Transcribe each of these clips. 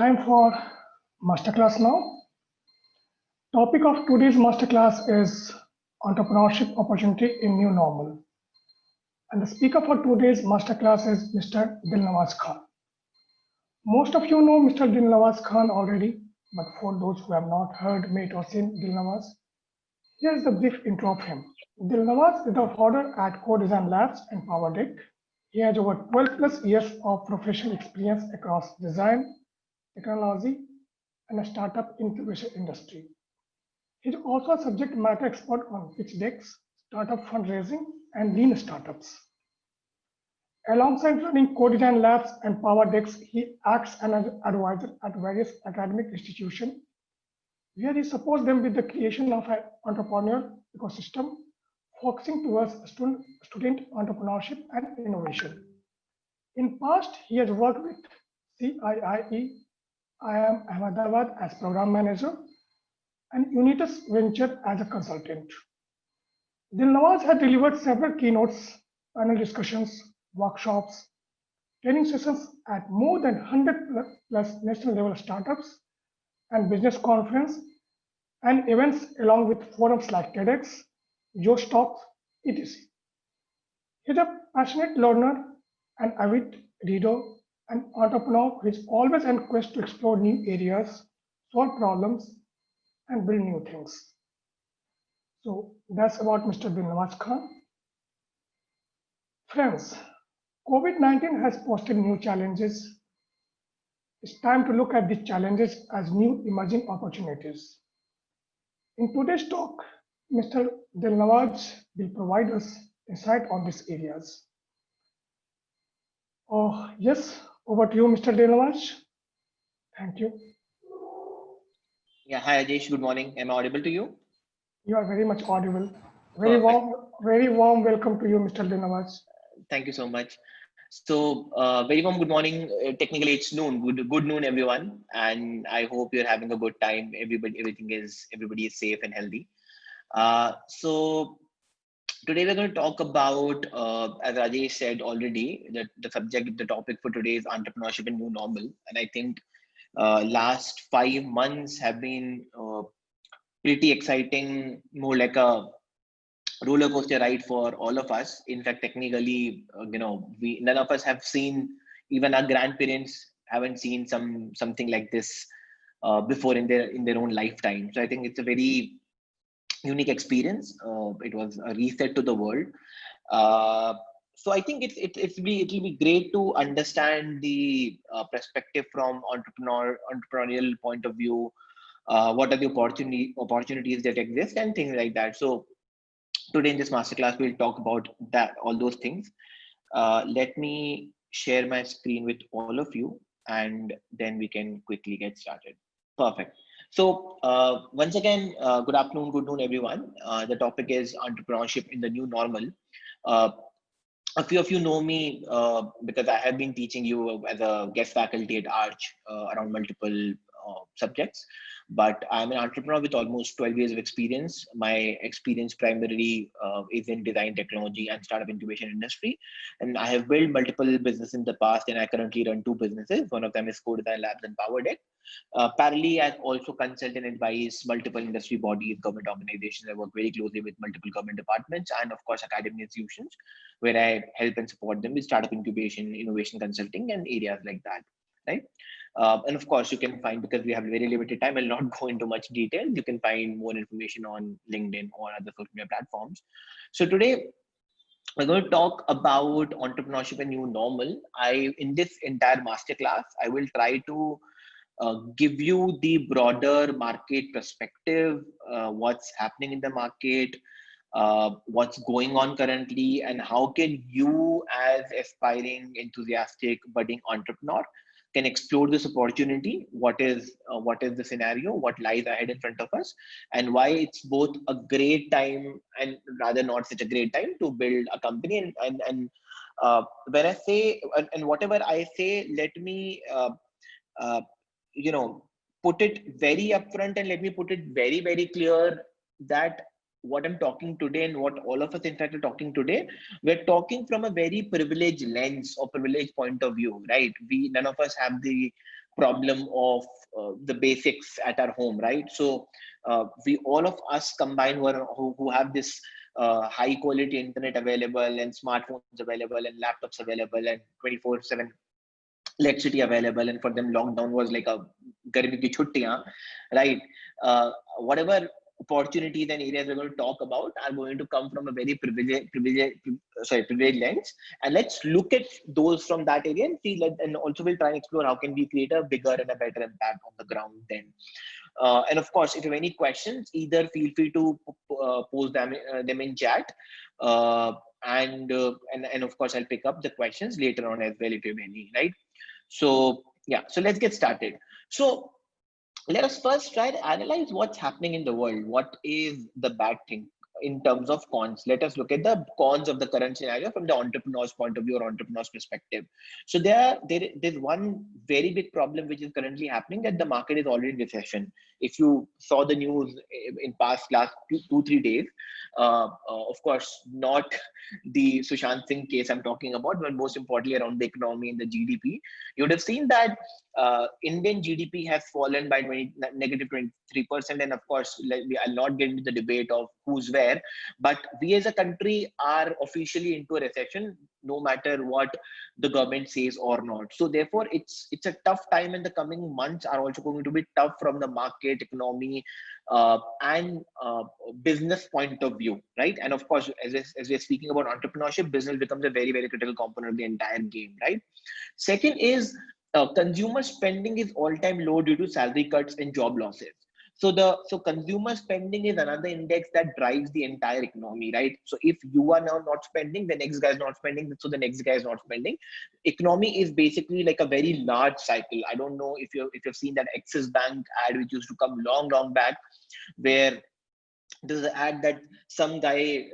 time for masterclass now. Topic of today's masterclass is entrepreneurship opportunity in new normal. And the speaker for today's masterclass is Mr. Dilnawaz Khan. Most of you know Mr. Dilnawaz Khan already, but for those who have not heard, met or seen Dilnawaz, here is the brief intro of him. Dilnawaz is the founder at Co-Design Labs and PowerDeck. He has over 12 plus years of professional experience across design, technology, and a startup incubation industry. He is also a subject matter expert on pitch decks, startup fundraising, and lean startups. Alongside running Co-Design Labs and PowerDecks, he acts as an advisor at various academic institutions, where he supports them with the creation of an entrepreneurial ecosystem, focusing towards student entrepreneurship and innovation. In past, he has worked with CIIE, IIM Ahmedabad as program manager, and Unitas Venture as a consultant. Dilnawaz has delivered several keynotes, panel discussions, workshops, training sessions at more than 100 plus national level startups and business conference and events along with forums like TEDx, Josh Talks, etc. He is a passionate learner, an avid reader, and entrepreneur who is always on quest to explore new areas, solve problems, and build new things. So that's about Mr. Dilnawaz Khan. Friends, COVID-19 has posed new challenges. It's time to look at these challenges as new emerging opportunities. In today's talk, Mr. Dilnawaz will provide us insight on these areas. Oh, yes, over to you, Mr. Dilnawaz. Thank you. Yeah, hi Ajesh, good morning. Am I audible to you? You are very much audible. Very warm welcome to you, Mr. Dilnawaz. Thank you so much. So, very warm good morning. Technically, it's noon. Good noon, everyone. And I hope you're having a good time. Everybody is safe and healthy. So today we're going to talk about, as Rajesh said already, the topic for today is entrepreneurship and new normal. And I think last 5 months have been pretty exciting, more like a roller coaster ride for all of us. In fact, technically, none of us have seen, even our grandparents haven't seen something like this before in their own lifetime. So I think it's a very unique experience. It was a reset to the world. So I think it'll be great to understand the perspective from entrepreneurial point of view. What are the opportunities that exist and things like that. So today in this masterclass, we'll talk about all those things. Let me share my screen with all of you, and then we can quickly get started. Perfect. So once again, good afternoon, good noon, everyone. The topic is entrepreneurship in the new normal. A few of you know me because I have been teaching you as a guest faculty at Arch around multiple subjects. But I'm an entrepreneur with almost 12 years of experience. My experience primarily is in design technology and startup incubation industry. And I have built multiple businesses in the past, and I currently run 2 businesses. One of them is Co-Design Labs and PowerDeck. Parallelly, I also consult and advise multiple industry bodies, government organizations. I work very closely with multiple government departments and, of course, academic institutions, where I help and support them with startup incubation, innovation consulting, and areas like that, right? And of course, you can find, because we have very limited time, I'll not go into much detail. You can find more information on LinkedIn or other social media platforms. So today, we're going to talk about entrepreneurship and new normal. In this entire masterclass, I will try to give you the broader market perspective, what's happening in the market, what's going on currently, and how can you, as aspiring, enthusiastic, budding entrepreneur, can explore this opportunity. What is the scenario, what lies ahead in front of us, and why it's both a great time and rather not such a great time to build a company. And when I say, and whatever I say, let me put it very upfront, and let me put it very, very clear that what I'm talking today and what all of us in fact are talking today, we're talking from a very privileged lens or privileged point of view, right? None of us have the problem of the basics at our home, right? So we all of us combined who have this high quality internet available and smartphones available and laptops available and 24/7 electricity available, and for them lockdown was like a garmi ki chuttiyan, right? Whatever opportunities and areas we're going to talk about are going to come from a very privileged lens, and let's look at those from that area and see, and also we'll try and explore how can we create a bigger and a better impact on the ground then. And of course, if you have any questions, either feel free to post them in chat, and of course I'll pick up the questions later on as well if you have any, right? So yeah, so let's get started. So let us first try to analyze what's happening in the world. What is the bad thing in terms of cons? Let us look at the cons of the current scenario from the entrepreneur's point of view or entrepreneur's perspective. So there's one very big problem which is currently happening, that the market is already in recession. If you saw the news in last 2-3 days, of course, not the Sushant Singh case I'm talking about, but most importantly around the economy and the GDP, you would have seen that Indian GDP has fallen by negative 23%. And of course, I'll not get into the debate of who's where, but we as a country are officially into a recession, no matter what the government says or not. So therefore, it's a tough time, and the coming months are also going to be tough from the market, economy, and business point of view, right? And of course, as we're speaking about entrepreneurship, business becomes a very, very critical component of the entire game, right? Second is consumer spending is all-time low due to salary cuts and job losses. So consumer spending is another index that drives the entire economy, right? So if you are now not spending, the next guy is not spending, so the next guy is not spending. Economy is basically like a very large cycle. I don't know if you've seen that Axis Bank ad which used to come long back, where there's an ad that some guy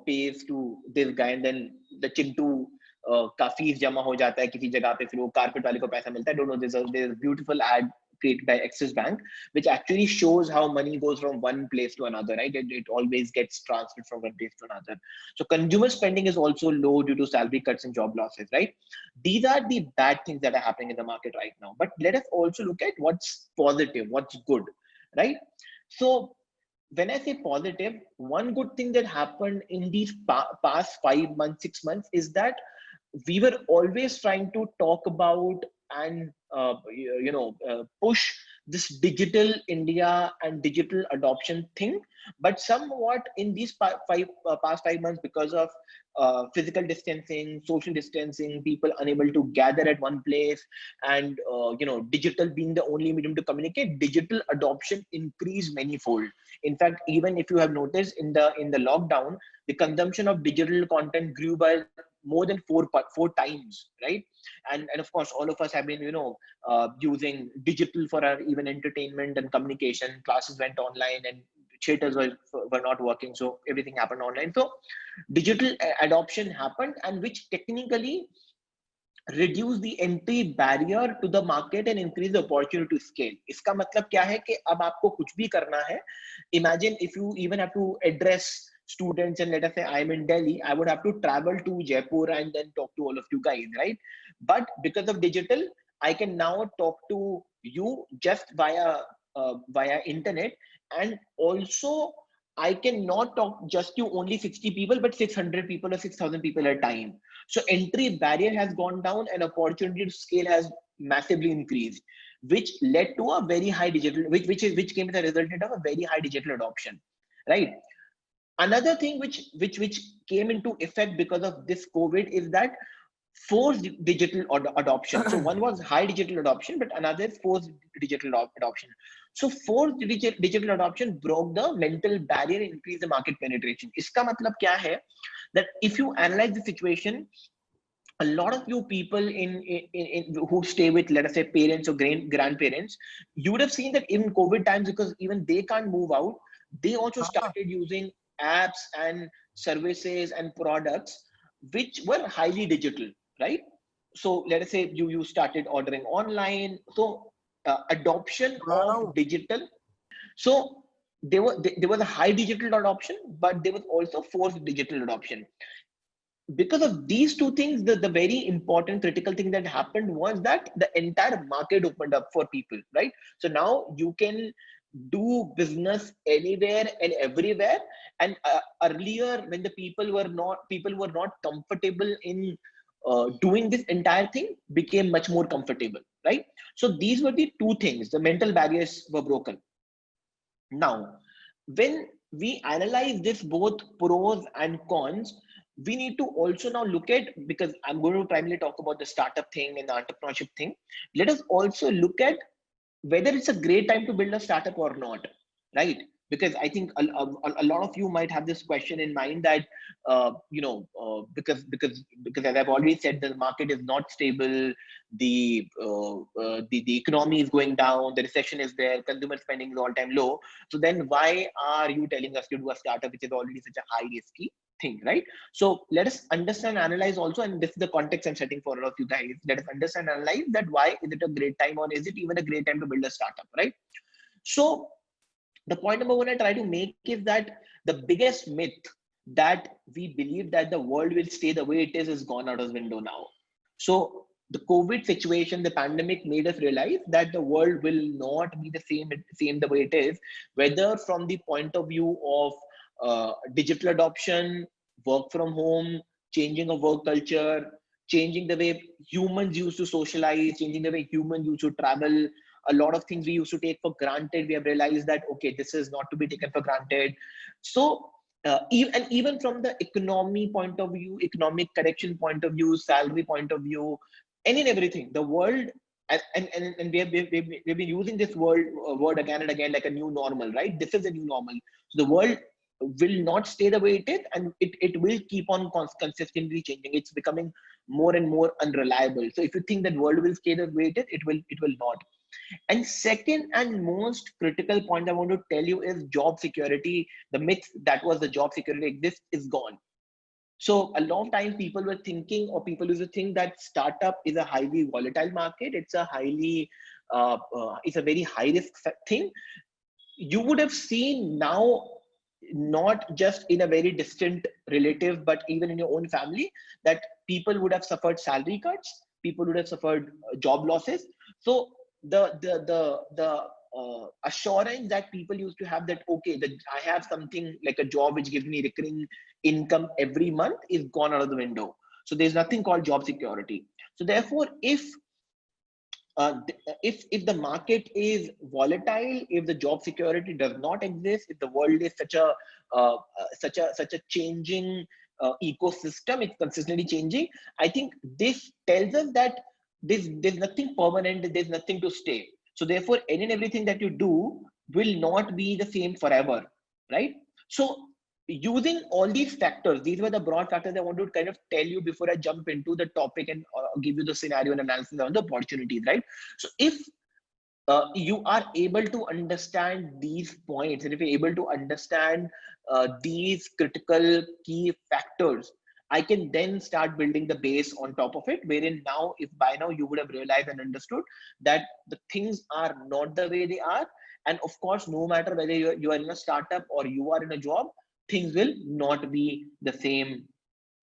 pays to this guy, and then the Chintu का fees जमा हो जाता है किसी जगह पे, फिर वो कारपेट वाले को पैसा मिलता है. Don't know, there's a beautiful ad created by Axis Bank which actually shows how money goes from one place to another, right? It always gets transferred from one place to another. So consumer spending is also low due to salary cuts and job losses, right? These are the bad things that are happening in the market right now. But let us also look at what's positive, what's good, right? So when I say positive, one good thing that happened in these past 5 months, 6 months is that we were always trying to talk about and push this digital India and digital adoption thing, but somewhat in these past 5 months, because of physical distancing, social distancing, people unable to gather at one place, and digital being the only medium to communicate, digital adoption increased manifold. In fact, even if you have noticed in the lockdown, the consumption of digital content grew by more than four times, right? And of course, all of us have been using digital for our even entertainment and communication. Classes went online and theaters were not working, so everything happened online. So digital adoption happened, and which technically reduce the entry barrier to the market and increase the opportunity to scale. इसका मतलब क्या है कि अब आपको कुछ भी करना है. Imagine if you even have to address students, and let us say I'm in Delhi, I would have to travel to Jaipur and then talk to all of you guys, right? But because of digital, I can now talk to you just via internet, and also I can not talk just to only 60 people, but 600 people or 6,000 people at a time. So entry barrier has gone down and opportunity to scale has massively increased, which led to a very high digital, which came as a result of a very high digital adoption, right? Another thing which came into effect because of this COVID is that forced digital adoption. So one was high digital adoption, but another is forced digital adoption. So forced digital adoption broke the mental barrier and increased the market penetration. Iska matlab kya hai? That if you analyze the situation, a lot of you people in who stay with, let us say, parents or grandparents, you would have seen that in COVID times, because even they can't move out, they also started using apps and services and products which were highly digital, right? So let us say you started ordering online. So adoption of digital. So there was a high digital adoption, but there was also forced digital adoption. because of these two things, the very important critical thing that happened was that the entire market opened up for people, right? So now you can do business anywhere and everywhere. And earlier, when the people were not comfortable in doing this entire thing, became much more comfortable, right? So these were the two things. The mental barriers were broken. Now, when we analyze this both pros and cons, we need to also now look at, because I'm going to primarily talk about the startup thing and the entrepreneurship thing. Let us also look at whether it's a great time to build a startup or not, right? Because I think a lot of you might have this question in mind that because as I've already said, the market is not stable, the economy is going down, the recession is there, consumer spending is all time low. So then why are you telling us to do a startup which is already such a high risky thing, right? So let us understand, analyze also, and this is the context I'm setting for all of you guys. Let us understand, analyze that why is it a great time, or is it even a great time to build a startup, right? So the point number one I try to make is that the biggest myth that we believe that the world will stay the way it is gone out of the window now. So the COVID situation, the pandemic made us realize that the world will not be the same the way it is, whether from the point of view of digital adoption, work from home, changing of work culture, changing the way humans used to socialize, changing the way humans used to travel. A lot of things we used to take for granted, we have realized that okay, this is not to be taken for granted. So even from the economy point of view, economic correction point of view, salary point of view, any and everything, the world, and we've been using this word again and again, like a new normal, right? This is a new normal. So the world will not stay the way it is, and it will keep on consistently changing. It's becoming more and more unreliable. So if you think that world will stay the way it is, it will not. And second and most critical point I want to tell you is job security. The myth that was the job security exists is gone. So a long time people were thinking, or people used to think, that startup is a highly volatile market. It's a it's a very high risk thing. You would have seen now, not just in a very distant relative, but even in your own family, that people would have suffered salary cuts, people would have suffered job losses. So the assurance that people used to have, that okay, that I have something like a job which gives me recurring income every month, is gone out of the window. So there's nothing called job security. So therefore, if the market is volatile, if the job security does not exist, if the world is such a changing ecosystem, it's consistently changing. I think this tells us that there's nothing permanent, there's nothing to stay. So therefore, any and everything that you do will not be the same forever, right? So using all these factors, these were the broad factors I want to kind of tell you before I jump into the topic and give you the scenario and analysis on the opportunities, right? So if you are able to understand these points, and if you're able to understand these critical key factors, I can then start building the base on top of it, wherein now, if by now you would have realized and understood that the things are not the way they are. And of course, no matter whether you are in a startup or you are in a job, things will not be the same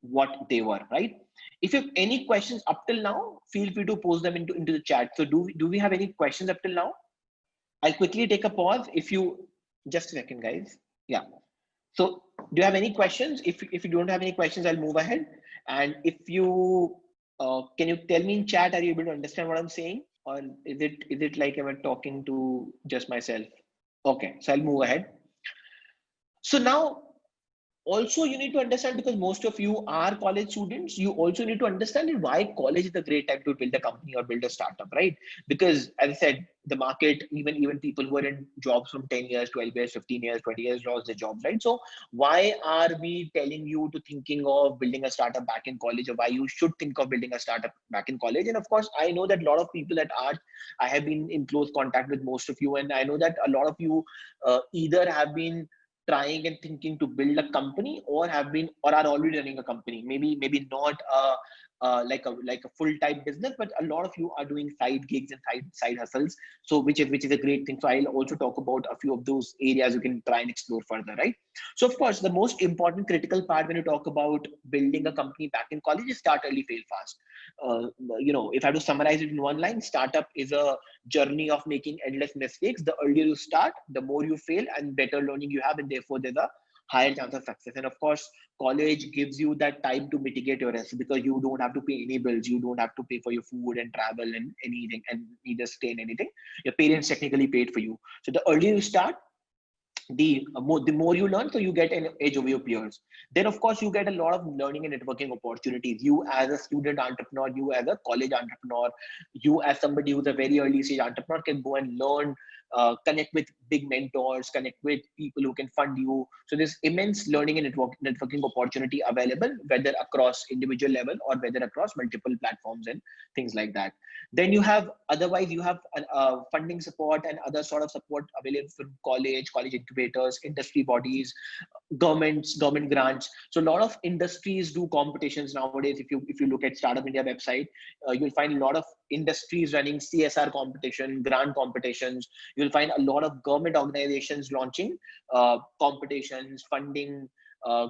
what they were, right? If you have any questions up till now, feel free to post them into the chat. So do we have any questions up till now? I'll quickly take a pause. If you just a second, guys. Yeah. So do you have any questions? If you don't have any questions, I'll move ahead. And if you can you tell me in chat, are you able to understand what I'm saying? Or is it like I'm talking to just myself? Okay, so I'll move ahead. So now, also you need to understand, because most of you are college students, you also need to understand why college is a great time to build a company or build a startup, right? Because as I said, the market, even people who are in jobs from 10 years, 12 years, 15 years, 20 years, lost their jobs, right? So why are we telling you to thinking of building a startup back in college, or why you should think of building a startup back in college? And of course, I know that a lot of people at Arch, I have been in close contact with most of you, and I know that a lot of you either have been trying and thinking to build a company, or have been, or are already running a company. Maybe not like a full-time business, but a lot of you are doing side gigs and side hustles. So which is a great thing. So I'll also talk about a few of those areas you can try and explore further, right? So of course, the most important critical part when you talk about building a company back in college is start early, fail fast. If I have to summarize it in one line, startup is a journey of making endless mistakes. The earlier you start, the more you fail and better learning you have, and therefore there's a higher chance of success. And of course, college gives you that time to mitigate your risk, because you don't have to pay any bills, you don't have to pay for your food and travel and anything, and neither stay in anything. Your parents technically paid for you. So the earlier you start, the more you learn, so you get an edge over your peers. Then of course you get a lot of learning and networking opportunities. You as a student entrepreneur, you as a college entrepreneur, you as somebody who's a very early stage entrepreneur can go and learn, connect with big mentors, connect with people who can fund you. So there's immense learning and networking opportunity available, whether across individual level or whether across multiple platforms and things like that. Then you have, otherwise you have funding support and other sort of support available from college incubators, industry bodies, government grants. So a lot of industries do competitions nowadays. If you look at Startup India website, you'll find a lot of industries running CSR competition, grant competitions. You'll find a lot of government organizations launching competitions, funding,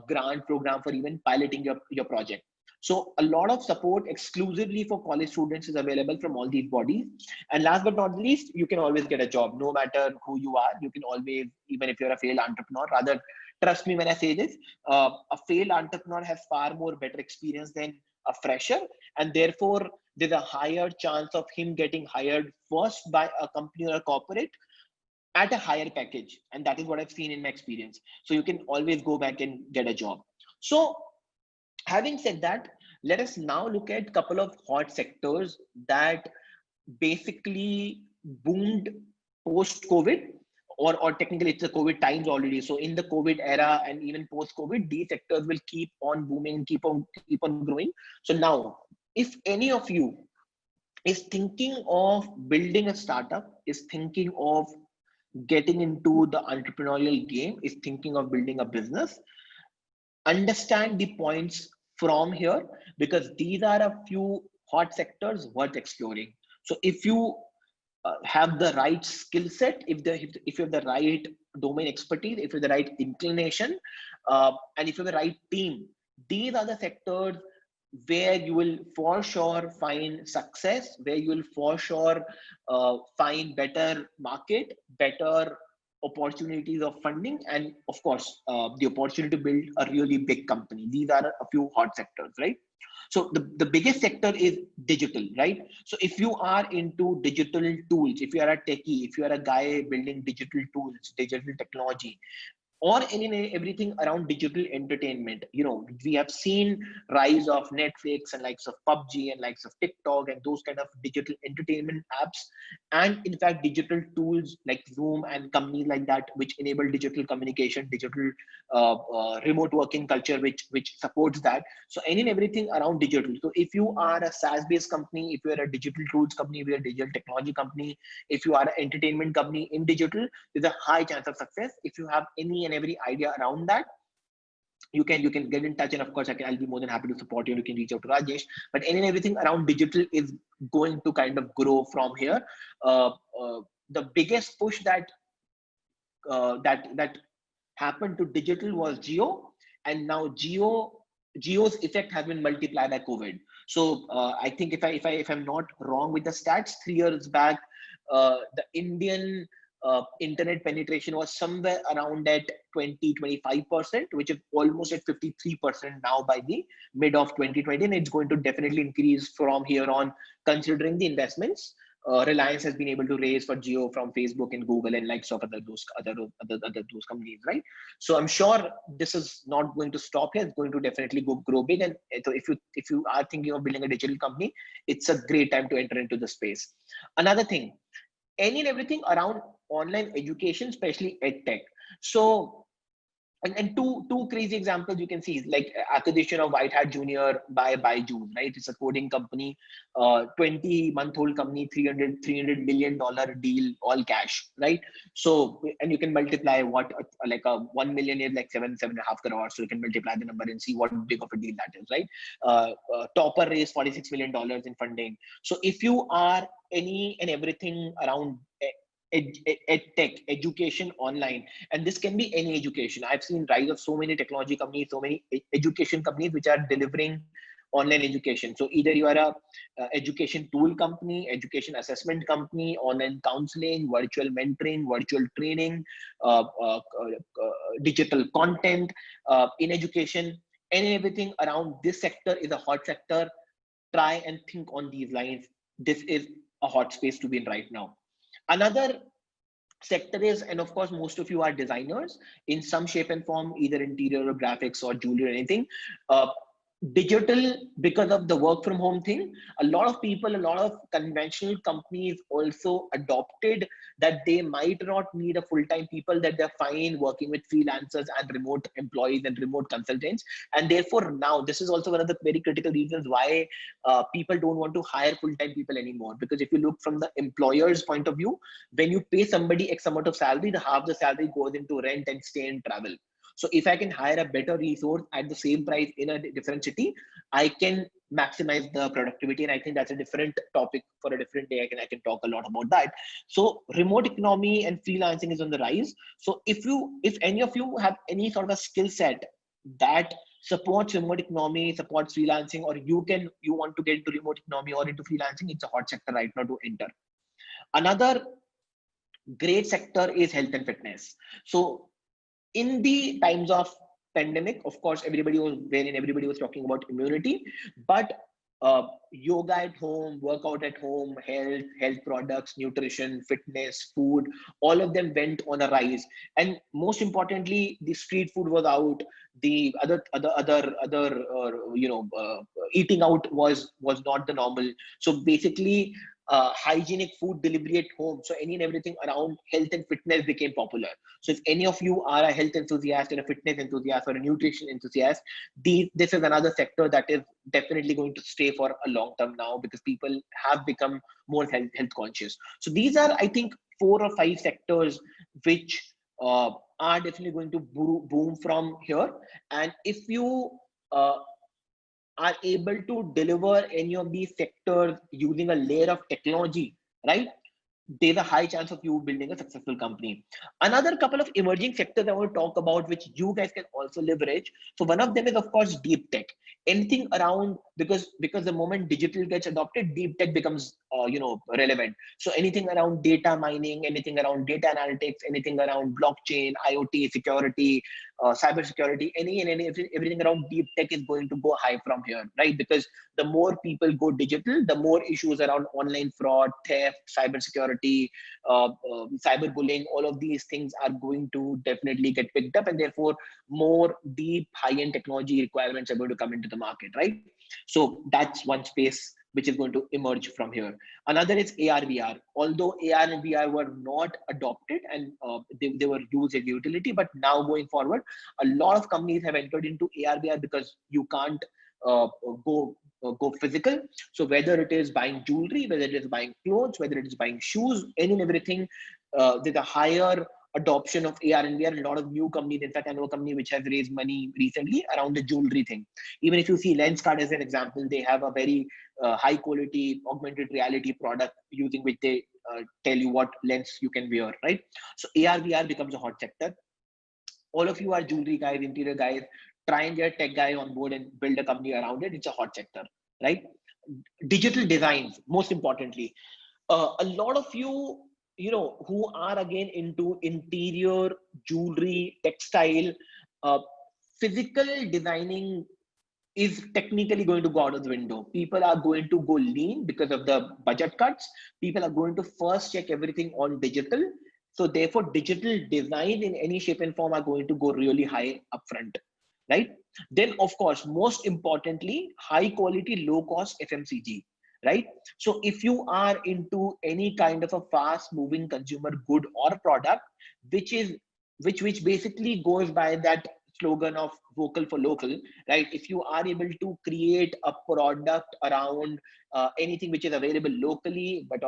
grant program for even piloting your project. So a lot of support exclusively for college students is available from all these bodies. And last but not least, you can always get a job, no matter who you are. You can always, even if you're a failed entrepreneur, rather, trust me when I say this, a failed entrepreneur has far more better experience than a fresher. And therefore, there's a higher chance of him getting hired first by a company or a corporate at a higher package. And that is what I've seen in my experience. So you can always go back and get a job. So having said that, let us now look at a couple of hot sectors that basically boomed post-COVID, or technically it's the COVID times already. So in the COVID era and even post-COVID, these sectors will keep on booming, keep on growing. So now, if any of you is thinking of building a startup, is thinking of getting into the entrepreneurial game, is thinking of building a business, understand the points from here, because these are a few hot sectors worth exploring. So if you have the right skill set, if you have the right domain expertise, if you have the right inclination, and if you have the right team, these are the sectors where you will for sure find success, where you will for sure find better market, better opportunities of funding, and of course the opportunity to build a really big company. These are a few hot sectors, right? So the biggest sector is digital, right? So if you are into digital tools, if you are a techie, if you are a guy building digital tools, digital technology, or everything around digital entertainment, we have seen rise of Netflix and likes of PUBG and likes of TikTok and those kind of digital entertainment apps, and in fact digital tools like Zoom and companies like that, which enable digital communication, digital remote working culture, which supports that. So any and everything around digital. So if you are a SaaS based company, if you are a digital tools company, if you are a digital technology company, if you are an entertainment company in digital, there's a high chance of success. If you have any and every idea around that, you can get in touch, and of course I'll be more than happy to support you. You can reach out to Rajesh. But any and everything around digital is going to kind of grow from here. The biggest push that happened to digital was Geo, and now Geo's effect has been multiplied by COVID. So I think if I'm not wrong with the stats, 3 years back, the Indian internet penetration was somewhere around at 20-25%, which is almost at 53% now by the mid of 2020, and it's going to definitely increase from here on, considering the investments Reliance has been able to raise for Geo from Facebook and Google and likes of other those companies, right? So I'm sure this is not going to stop here. It's going to definitely grow big. And so if you are thinking of building a digital company, it's a great time to enter into the space. Another thing, any and everything around online education, especially edtech. So And two crazy examples you can see, like acquisition of White Hat Junior by Byju's, right? It's a coding company, 20-month-old company, 300 million dollar deal, all cash, right? So, and you can multiply what like a 1 million is like 7.5 crores. So you can multiply the number and see what big of a deal that is, right? Topper raised $46 million in funding. So if you are any and everything around ed tech education online, and this can be any education. I've seen rise of so many technology companies, so many education companies which are delivering online education. So either you are a education tool company, education assessment company, online counseling, virtual mentoring, virtual training, digital content in education, and everything around this sector is a hot sector. Try and think on these lines. This is a hot space to be in right now. Another sector is, and of course most of you are designers in some shape and form, either interior or graphics or jewelry or anything. Digital, because of the work from home thing, a lot of people, a lot of conventional companies also adopted that they might not need a full-time people, that they're fine working with freelancers and remote employees and remote consultants. And therefore now this is also one of the very critical reasons why people don't want to hire full-time people anymore. Because if you look from the employer's point of view, when you pay somebody X amount of salary, the half the salary goes into rent and stay and travel. So if I can hire a better resource at the same price in a different city, I can maximize the productivity. And I think that's a different topic for a different day. I can talk a lot about that. So remote economy and freelancing is on the rise. So if any of you have any sort of a skill set that supports remote economy, supports freelancing, or you want to get into remote economy or into freelancing, it's a hot sector right now to enter. Another great sector is health and fitness. So in the times of pandemic, of course, everybody was talking about immunity, but yoga at home, workout at home, health products, nutrition, fitness, food, all of them went on a rise. And most importantly, the street food was out. The other eating out was not the normal. So basically, hygienic food delivery at home, so any and everything around health and fitness became popular. So if any of you are a health enthusiast and a fitness enthusiast or a nutrition enthusiast, this is another sector that is definitely going to stay for a long term now, because people have become more health conscious. So these are, I think, 4 or 5 sectors which are definitely going to boom from here. And if you are able to deliver any of these sectors using a layer of technology, right? There's a high chance of you building a successful company. Another couple of emerging sectors I want to talk about, which you guys can also leverage. So one of them is, of course, deep tech. Anything around, because the moment digital gets adopted, deep tech becomes relevant. So anything around data mining, anything around data analytics, anything around blockchain, IoT, security, cyber security, everything around deep tech is going to go high from here, right? Because the more people go digital, the more issues around online fraud, theft, cybersecurity, cyberbullying, all of these things are going to definitely get picked up, and therefore more deep high-end technology requirements are going to come into the market, right? So that's one space which is going to emerge from here. Another is AR VR. Although AR and VR were not adopted and they were used as utility, but now going forward, a lot of companies have entered into AR VR because you can't uh, go go physical. So whether it is buying jewelry, whether it is buying clothes, whether it is buying shoes, any and everything, there's a higher adoption of AR and VR. A lot of new companies, in fact, I know a company which has raised money recently around the jewelry thing. Even if you see Lenskart as an example, they have a very high quality augmented reality product using which they tell you what lens you can wear, right? So AR VR becomes a hot sector. All of you are jewelry guys, interior guys. Try and get a tech guy on board and build a company around it. It's a hot sector, right? Digital designs, most importantly. A lot of you, who are again into interior, jewelry, textile, uh, physical designing is technically going to go out of the window. People are going to go lean because of the budget cuts. People are going to first check everything on digital. So therefore, digital design in any shape and form are going to go really high upfront, right? Then, of course, most importantly, high quality, low cost FMCG, right? So if you are into any kind of a fast moving consumer good or product, which is which basically goes by that slogan of vocal for local, right? If you are able to create a product around anything which is available locally, but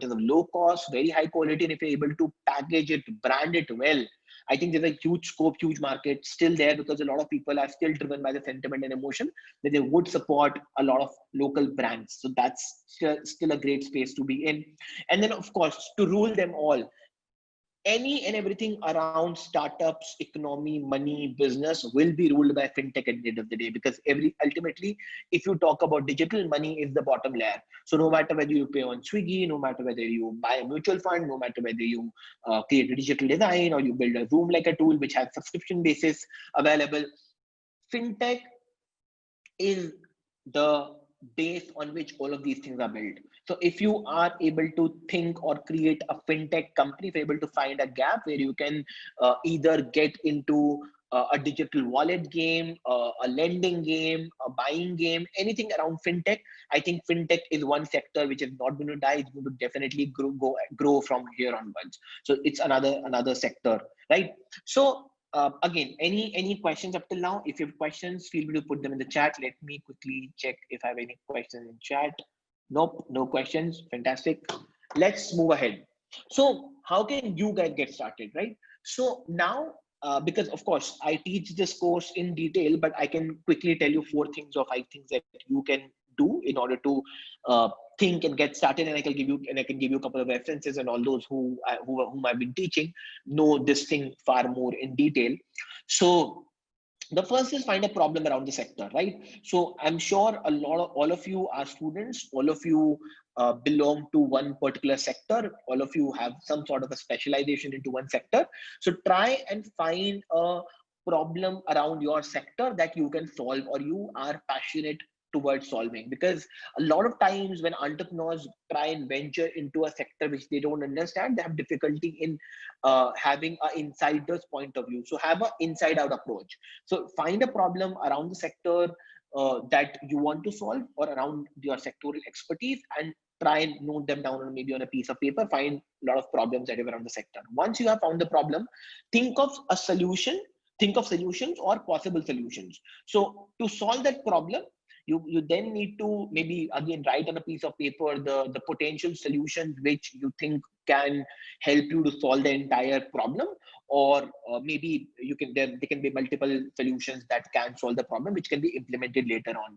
is of low cost, very high quality, and if you're able to package it, brand it well, I think there's a huge scope, huge market still there, because a lot of people are still driven by the sentiment and emotion that they would support a lot of local brands. So that's still a great space to be in. And then, of course, to rule them all, any and everything around startups, economy, money, business will be ruled by fintech at the end of the day, because ultimately, if you talk about digital, money is the bottom layer. So no matter whether you pay on Swiggy, no matter whether you buy a mutual fund, no matter whether you create a digital design, or you build a Zoom like a tool which has subscription basis available, fintech is the base on which all of these things are built. So if you are able to think or create a fintech company, if you're able to find a gap where you can either get into a digital wallet game, a lending game, a buying game, anything around fintech, I think fintech is one sector which is not going to die. It's going to definitely grow from here onwards. So it's another sector, right? So again, any questions up till now? If you have questions, feel free to put them in the chat. Let me quickly check if I have any questions in chat. Nope, no questions. Fantastic. Let's move ahead. So how can you guys get started, right? So now, because of course I teach this course in detail, but I can quickly tell you 4 things or 5 things that you can do in order to think and get started. And I can give you a couple of references, and all those whom I've been teaching know this thing far more in detail. So the first is find a problem around the sector, right? So I'm sure all of you are students, all of you belong to one particular sector, all of you have some sort of a specialization into one sector. So try and find a problem around your sector that you can solve, or you are passionate towards solving. Because a lot of times when entrepreneurs try and venture into a sector which they don't understand, they have difficulty in having an insider's point of view. So have an inside out approach. So find a problem around the sector that you want to solve, or around your sectoral expertise, and try and note them down, or maybe on a piece of paper. Find a lot of problems that are around the sector. Once you have found the problem, think of a solution, think of solutions or possible solutions. So to solve that problem, you then need to maybe again write on a piece of paper the potential solutions which you think can help you to solve the entire problem, or maybe there can be multiple solutions that can solve the problem, which can be implemented later on.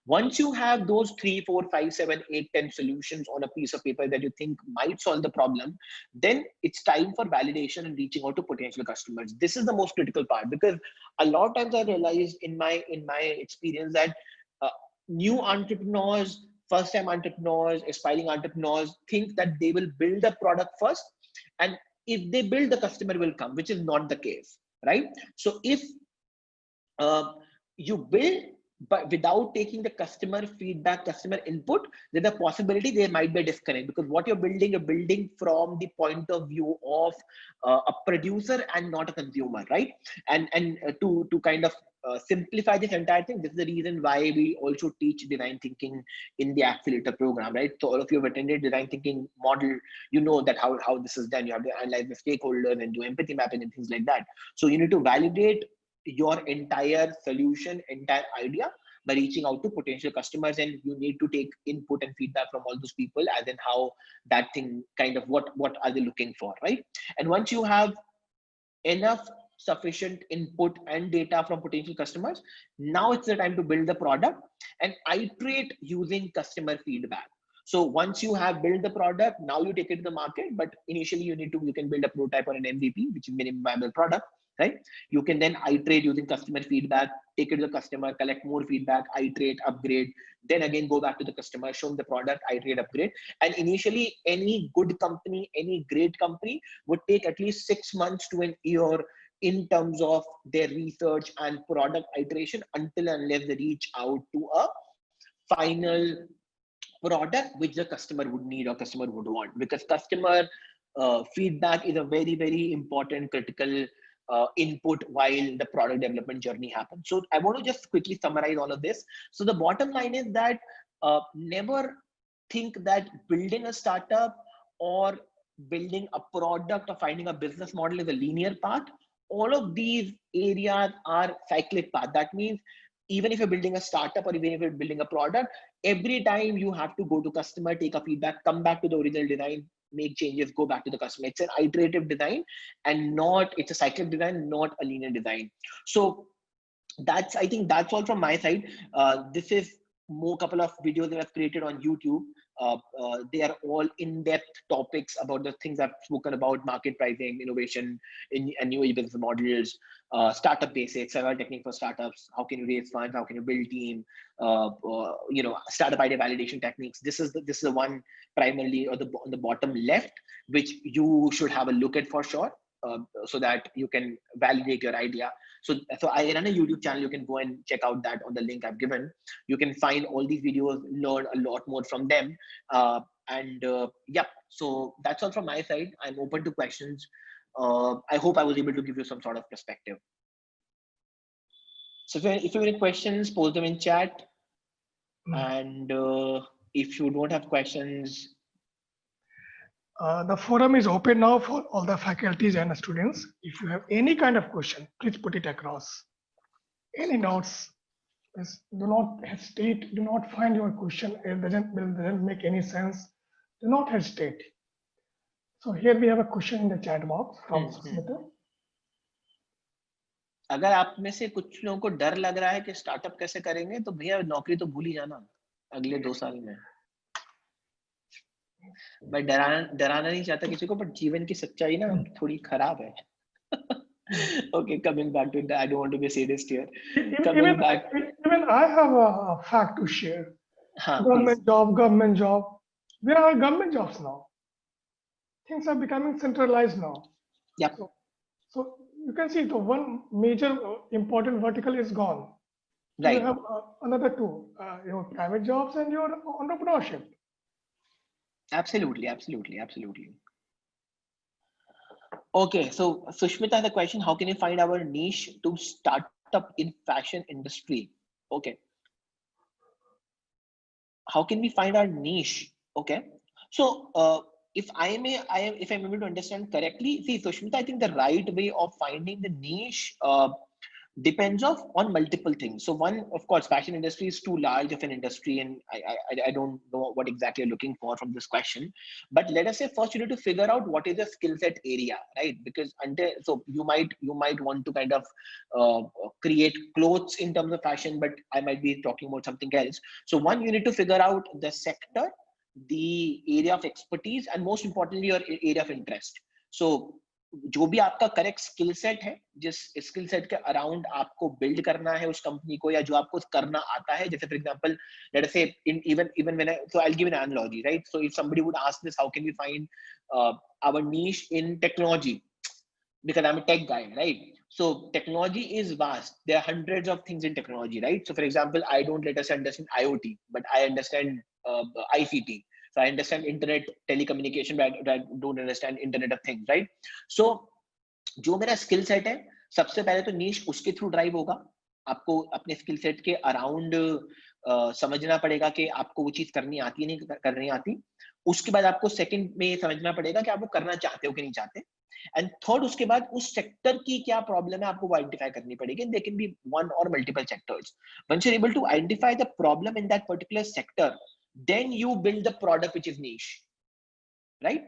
Once you have those 3, 4, 5, 7, 8, 10 solutions on a piece of paper that you think might solve the problem, then it's time for validation and reaching out to potential customers. This is the most critical part, because a lot of times I realized in my experience that uh, new entrepreneurs, first time entrepreneurs, aspiring entrepreneurs think that they will build a product first, and if they build, the customer will come, which is not the case, right? So if you build but without taking the customer feedback, customer input, there's a possibility there might be a disconnect, because what you're building from the point of view of a producer and not a consumer, right? And to kind of simplify this entire thing, this is the reason why we also teach design thinking in the accelerator program, right? So all of you have attended design thinking model, you know that how this is done. You have to analyze the stakeholders and do empathy mapping and things like that. So you need to validate your entire solution, entire idea, by reaching out to potential customers, and you need to take input and feedback from all those people, as in how that thing kind of what are they looking for, right? And once you have enough sufficient input and data from potential customers, now it's the time to build the product and iterate using customer feedback. So once you have built the product, now you take it to the market, but initially you can build a prototype or an MVP, which is minimum viable product, right? You can then iterate using customer feedback, take it to the customer, collect more feedback, iterate, upgrade, then again go back to the customer, show them the product, iterate, upgrade. And initially, any good company, any great company would take at least 6 months to an year in terms of their research and product iteration, until unless they reach out to a final product which the customer would need or customer would want. Because customer feedback is a very, very important critical input while the product development journey happens. So I want to just quickly summarize all of this. So the bottom line is that never think that building a startup or building a product or finding a business model is a linear path. all of these areas are cyclic path. That means even if you're building a startup or even if you're building a product, every time you have to go to customer, take a feedback, come back to the original design, make changes, go back to the customer. It's an iterative design and not, it's a cyclic design, not a linear design. So that's, I think that's all from my side. This is more couple of videos that I've created on YouTube. They are all in-depth topics about the things I've spoken about: market pricing, innovation in and new business models, startup basics, survival technique for startups, how can you raise funds, how can you build team, startup idea validation techniques. This is the one primarily, or on the bottom left, which you should have a look at for sure, so that you can validate your idea. So I run a YouTube channel. You can go and check out that on the link I've given. You can find all these videos, learn a lot more from them. Yeah, so that's all from my side. I'm open to questions. I hope I was able to give you some sort of perspective. So if you have any questions, post them in chat. And if you don't have questions, the forum is open now for all the faculties and students. If you have any kind of question, please put it across. Any doubts, do not hesitate. Do not find your question it doesn't make any sense. Do not hesitate. So here we have a question in the chat box from Smita. अगर आप में से कुछ लोगों को डर लग रहा है कि स्टार्टअप कैसे करेंगे, तो भैया नौकरी तो भूल ही जाना अगले 2 साल में। मैं डराना नहीं चाहता किसी को, बट जीवन की सच्चाई ना थोड़ी खराब है। Okay, coming back to that, I don't want to be sadist here. Even I have a fact to share. Government job. Where are government jobs now? Things are becoming centralized now. Yeah. So you can see the one major important vertical is gone. Right. You have another two, your private jobs and your entrepreneurship. Absolutely. Okay, so Sushmita has a question: how can you find our niche to start up in fashion industry? Okay. How can we find our niche? Okay. So if I'm able to understand correctly, see, Sushmita, I think the right way of finding the niche depends on multiple things. So one, of course, fashion industry is too large of an industry, and I don't know what exactly you're looking for from this question. But let us say first you need to figure out what is the skill set area, right? Because so you might want to kind of create clothes in terms of fashion, but I might be talking about something else. So one, you need to figure out the sector, the area of expertise, and most importantly your area of interest. So जो भी आपका correct skill set है, जिस skill set के around आपको build करना है उस कंपनी को, या जो आपको करना आता है, जैसे फॉर एग्जांपल लेट अस से even when so I'll give an analogy, right? So if somebody would ask this, how can we find our niche in technology, because I'm a tech guy, right? So technology is vast. There are hundreds of things in technology, right? So for example, I don't let us understand IoT, but I understand ICT. So I understand internet telecommunication, but I don't understand internet of things, right? So जो मेरा skill set है, सबसे पहले तो नीश उसके through drive होगा. आपको अपने स्किल सेट के अराउंड समझना पड़ेगा कि आपको वो चीज करनी आती है नहीं करनी आती. उसके बाद आपको सेकंड में समझना पड़ेगा कि आप वो करना चाहते हो कि नहीं चाहते. एंड थर्ड, उसके बाद उस सेक्टर की क्या प्रॉब्लम है आपको आइडेंटिफाई करनी पड़ेगी. They can be one or multiple sectors. Once you are able to identify the problem in that particular sector, then you build the product which is niche, right?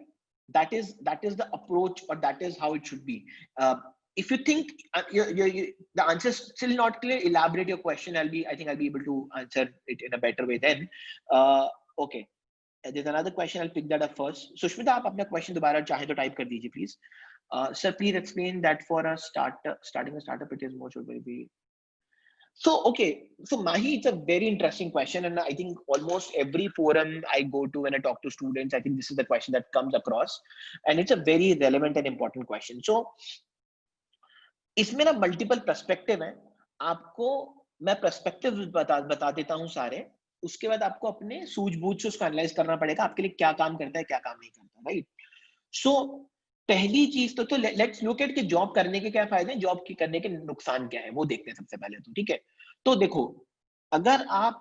That is the approach, or that is how it should be. If you think the answer is still not clear, elaborate your question. I think I'll be able to answer it in a better way then. Okay, there's another question. I'll pick that up first. Sushmita, आप अपना question दोबारा चाहे तो type कर दीजिए please. Sir, please explain that for a starting a startup, it is more should be. So, okay. So Mahi, it's a very interesting question. And I think almost every forum I go to when I talk to students, I think this is the question that comes across. And it's a very relevant and important question. So, इसमें ना multiple perspective है. आपको मैं perspective बता देता हूँ सारे. उसके बाद आपको अपने सूझबूझ से उसको analyze करना पड़ेगा. आपके लिए क्या काम करता है, क्या काम नहीं करता, right? So, पहली चीज तो लेट्स लुक एट कि जॉब करने के क्या फायदे हैं, जॉब की करने के नुकसान क्या है, वो देखते हैं सबसे पहले तो. ठीक है, तो देखो, अगर आप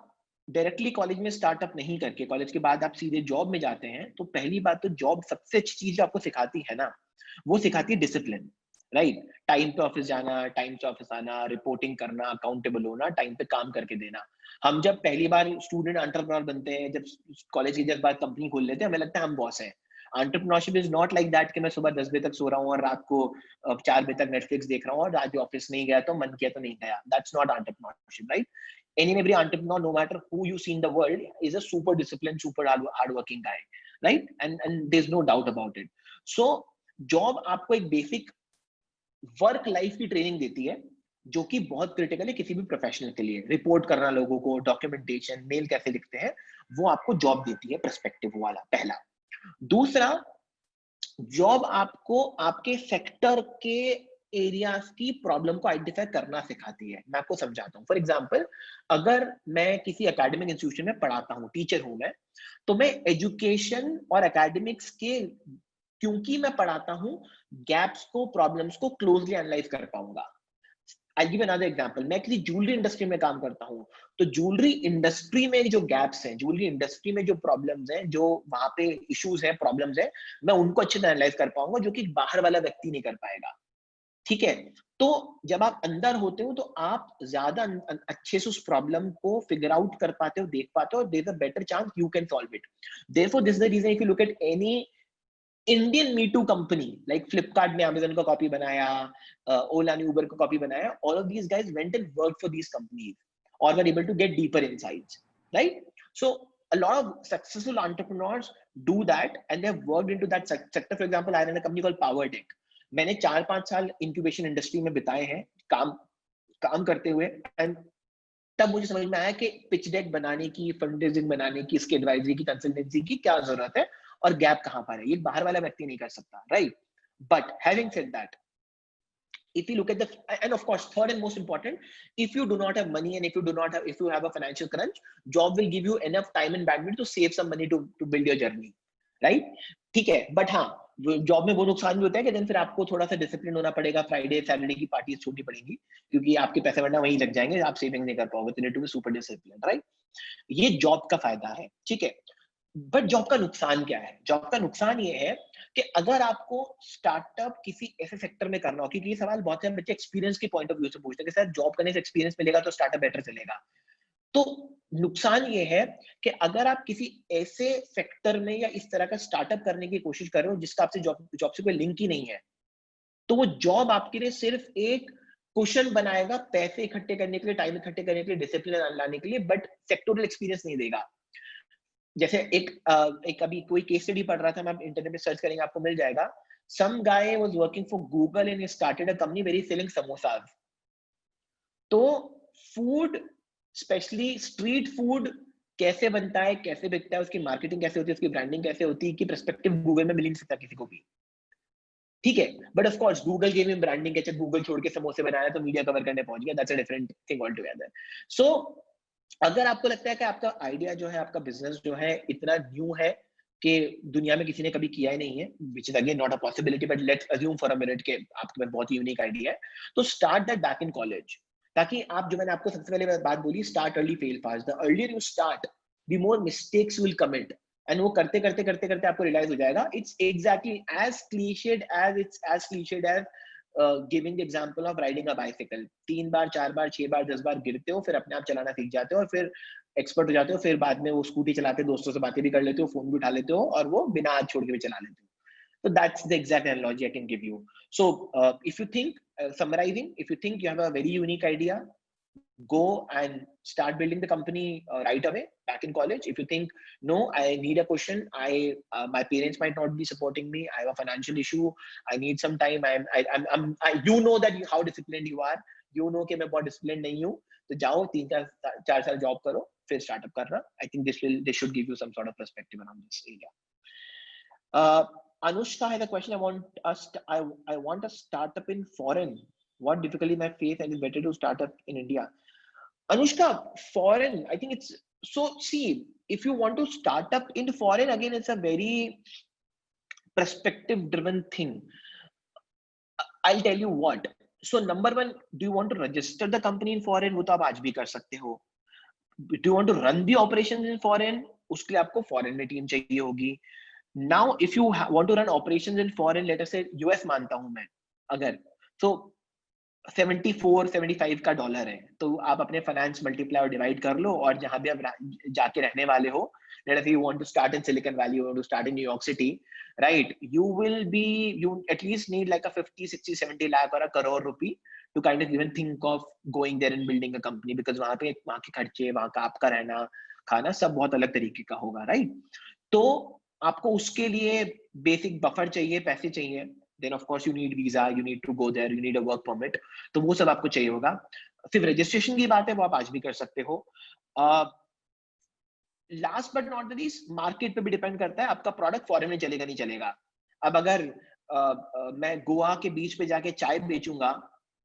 डायरेक्टली कॉलेज में स्टार्टअप नहीं करके कॉलेज के बाद आप सीधे जॉब में जाते हैं, तो पहली बात तो जॉब सबसे अच्छी चीज जो आपको सिखाती है ना, वो सिखाती है डिसिप्लिन. राइट? टाइम पे ऑफिस जाना, टाइम से ऑफिस आना, रिपोर्टिंग करना, अकाउंटेबल होना, टाइम पे काम करके देना। हम जब पहली बार स्टूडेंट एंटरप्रेन्योर बनते हैं, जब कॉलेज की जब बाद कंपनी खोल लेते हैं, हमें लगता है हम बॉस हैं। Entrepreneurship is not like that कि मैं सुबह 10 बजे तक सो रहा हूँ और रात को 4 बजे तक नेटफ्लिक्स देख रहा हूँ और आज ऑफिस नहीं गया तो मन किया तो नहीं गया। That's not entrepreneurship, right? Any and every entrepreneur, no matter who you see in the world, is a super disciplined, super hardworking guy, right? And there's no doubt about it. So job आपको एक basic work life की training देती है, जो कि बहुत critical है किसी भी प्रोफेशनल के लिए। रिपोर्ट करना लोगों को, डॉक्यूमेंटेशन, मेल कैसे लिखते हैं, वो आपको जॉब देती है, पर्सपेक्टिव वाला, पहला। दूसरा, जॉब आपको आपके सेक्टर के एरियाज की प्रॉब्लम को आइडेंटिफाई करना सिखाती है। मैं आपको समझाता हूँ। फॉर एग्जांपल, अगर मैं किसी एकेडमिक इंस्टीट्यूशन में पढ़ाता हूँ, टीचर हूं मैं, तो मैं एजुकेशन और एकेडमिक्स के, क्योंकि मैं पढ़ाता हूँ, गैप्स को, प्रॉब्लम्स को क्लोजली एनालाइज कर पाऊंगा। I'll give another example. मैं किसी ज्वेलरी इंडस्ट्री में काम करता हूँ, तो ज्वेलरी इंडस्ट्री में जो गैप्स हैं, ज्वेलरी इंडस्ट्री में जो प्रॉब्लम्स हैं, जो वहां पे इश्यूज हैं, प्रॉब्लम्स हैं, मैं उनको अच्छे से एनालाइज कर पाऊंगा, जो कि बाहर वाला व्यक्ति नहीं कर पाएगा। ठीक है? तो जब आप अंदर होते हो, तो आप ज्यादा अच्छे से उस प्रॉब्लम को फिगर आउट कर पाते हो, देख पाते हो, there is a better chance you can solve it. Therefore this is the reason, if you look at any Indian me too company, like Flipkart ने अमेजन का कॉपी बनाया, ओला ने उबर का कॉपी बनाया, all of these guys went and work for these companies और were able to get deeper insights, right? So a lot of successful entrepreneurs do that and they have worked into that sector. For example, I run a company called PowerTech. मैंने 4-5 साल incubation industry में बिताए हैं, काम करते हुए, and तब मुझे समझ में आया कि पिच डेक बनाने की, फंड रेजिंग बनाने की, इसके एडवाइजरी की, कंसल्टेंसी की क्या जरूरत है और गैप कहां पर है। ये बाहर वाला व्यक्ति नहीं कर सकता, right? But having said that, if you look at the, and of course third and most important, if you do not have money and if you have a financial crunch, job will give you enough time and bandwidth to save some money to build your journey, right? ठीक है, but हाँ, job में वो नुकसान भी होता है कि दिन फिर आपको थोड़ा सा डिसिप्लिन होना पड़ेगा, फ्राइडे सैटरडे की पार्टी छोड़नी पड़ेगी, क्योंकि आपके पैसे वरना वहीं लग जाएंगे, आप सेविंग नहीं कर पाओगे, तो need to be super discipline, right? ये जॉब का फायदा है, ठीक है। बट जॉब का नुकसान क्या है? जॉब का नुकसान ये है कि अगर आपको स्टार्टअप किसी ऐसे सेक्टर में करना हो, क्योंकि ये सवाल बहुत से बच्चे एक्सपीरियंस के पॉइंट ऑफ व्यू से पूछते हैं कि सर जॉब करने से एक्सपीरियंस मिलेगा तो स्टार्टअप बेटर चलेगा। तो नुकसान ये है कि अगर आप किसी ऐसे सेक्टर में या इस तरह का स्टार्टअप करने की कोशिश कर रहे हो जिसका आपसे जॉब से कोई लिंक ही नहीं है, तो वो जॉब आपके लिए सिर्फ एक क्वेश्चन बनाएगा, पैसे इकट्ठे करने के लिए, टाइम इकट्ठे करने के लिए, डिसिप्लिन लाने के लिए, बट सेक्टोरल एक्सपीरियंस नहीं देगा। जैसे एक अभी कोई केस स्टडी पढ़ रहा था, मैं इंटरनेट पे सर्च करेंगे आपको मिल जाएगा। Some guy was working for Google and he started a company very selling samosas. तो फूड, स्पेशली स्ट्रीट फूड कैसे बनता है, कैसे बिकता है, उसकी मार्केटिंग कैसे होती है, उसकी ब्रांडिंग कैसे होती है, की पर्सपेक्टिव गूगल में मिल नहीं सकता किसी को भी, ठीक है। But of course Google game में ब्रांडिंग के, गूगल छोड़ के समोसे बनाया तो मीडिया कवर करने पहुंच गया, that's a different thing all together. So अगर आपको लगता है कि आपका आइडिया जो है, आपका बिजनेस जो है इतना न्यू है कि दुनिया में किसी ने कभी किया ही नहीं है, which is again not a possibility, but let's assume for a minute के आपके पास बहुत ही यूनिक आइडिया है, तो start that back in college. ताकि आप, जो मैंने आपको सबसे पहले बात बोली, start early fail fast, the earlier you start the more mistakes will commit, and वो करते करते करते करते आपको रियलाइज हो जाएगा। It's exactly as cliched as giving the example of riding a bicycle. 3 बार 4 बार 6 बार 10 बार गिरते हो, फिर अपने आप चलाना सीख जाते हो और फिर एक्सपर्ट हो जाते हो, फिर बाद में वो स्कूटी चलाते, दोस्तों से बातें भी कर लेते हो, फोन भी उठा लेते हो और वो बिना हाथ छोड़ के भी चला लेते हो। So that's the exact analogy I can give you. So if you think, summarizing, if you think you have a very unique idea, go and start building the company right away back in college. If you think, no, I need a cushion, my parents might not be supporting me, I have a financial issue, I need some time, you know that how disciplined you are, you know कि मैं बहुत disciplined नहीं हूँ, तो जाओ 3-4 साल job करो, फिर स्टार्टअप करना। I think this should give you some sort of perspective around this area. Anushka has a question. I want a startup in foreign. What difficulty may I face, and it's better to start up in India? Anushka, foreign, I think it's so. See, if you want to start up in foreign, again, it's a very perspective-driven thing. I'll tell you what. So, number one, do you want to register the company in foreign? वो तो आप आज भी कर सकते हो. Do you want to run the operations in foreign? उसके लिए आपको foreign में टीम चाहिए होगी. Now, if you want to run operations in foreign, let us say US मानता हूं मैं, अगर So 74-75 का डॉलर है, तो आप अपने फाइनेंस मल्टीप्लाई और डिवाइड कर लो, और जहां भी आप जाके रहने वाले हो, let us say you want to start in Silicon Valley, you want to start in New York City, right, you at least need like a 50-60-70 lakh or a crore rupee to kind of even think of going there and building a company, because वहां पे वहां के खर्चे, वहां का आपका रहना खाना सब बहुत अलग तरीके का होगा, राइट। तो आपको उसके लिए बेसिक बफर चाहिए, पैसे चाहिए, then of course you need visa, you need to go there, you need a work permit, तो वो सब आपको चाहिए होगा। सिर्फ रजिस्ट्रेशन की बात है, वो आप आज भी कर सकते हो। Last but not the least, market पे भी डिपेंड करता है आपका प्रोडक्ट फॉरेन में चलेगा नहीं चलेगा। अब अगर मैं गोवा के बीच पे जाके चाय बेचूंगा,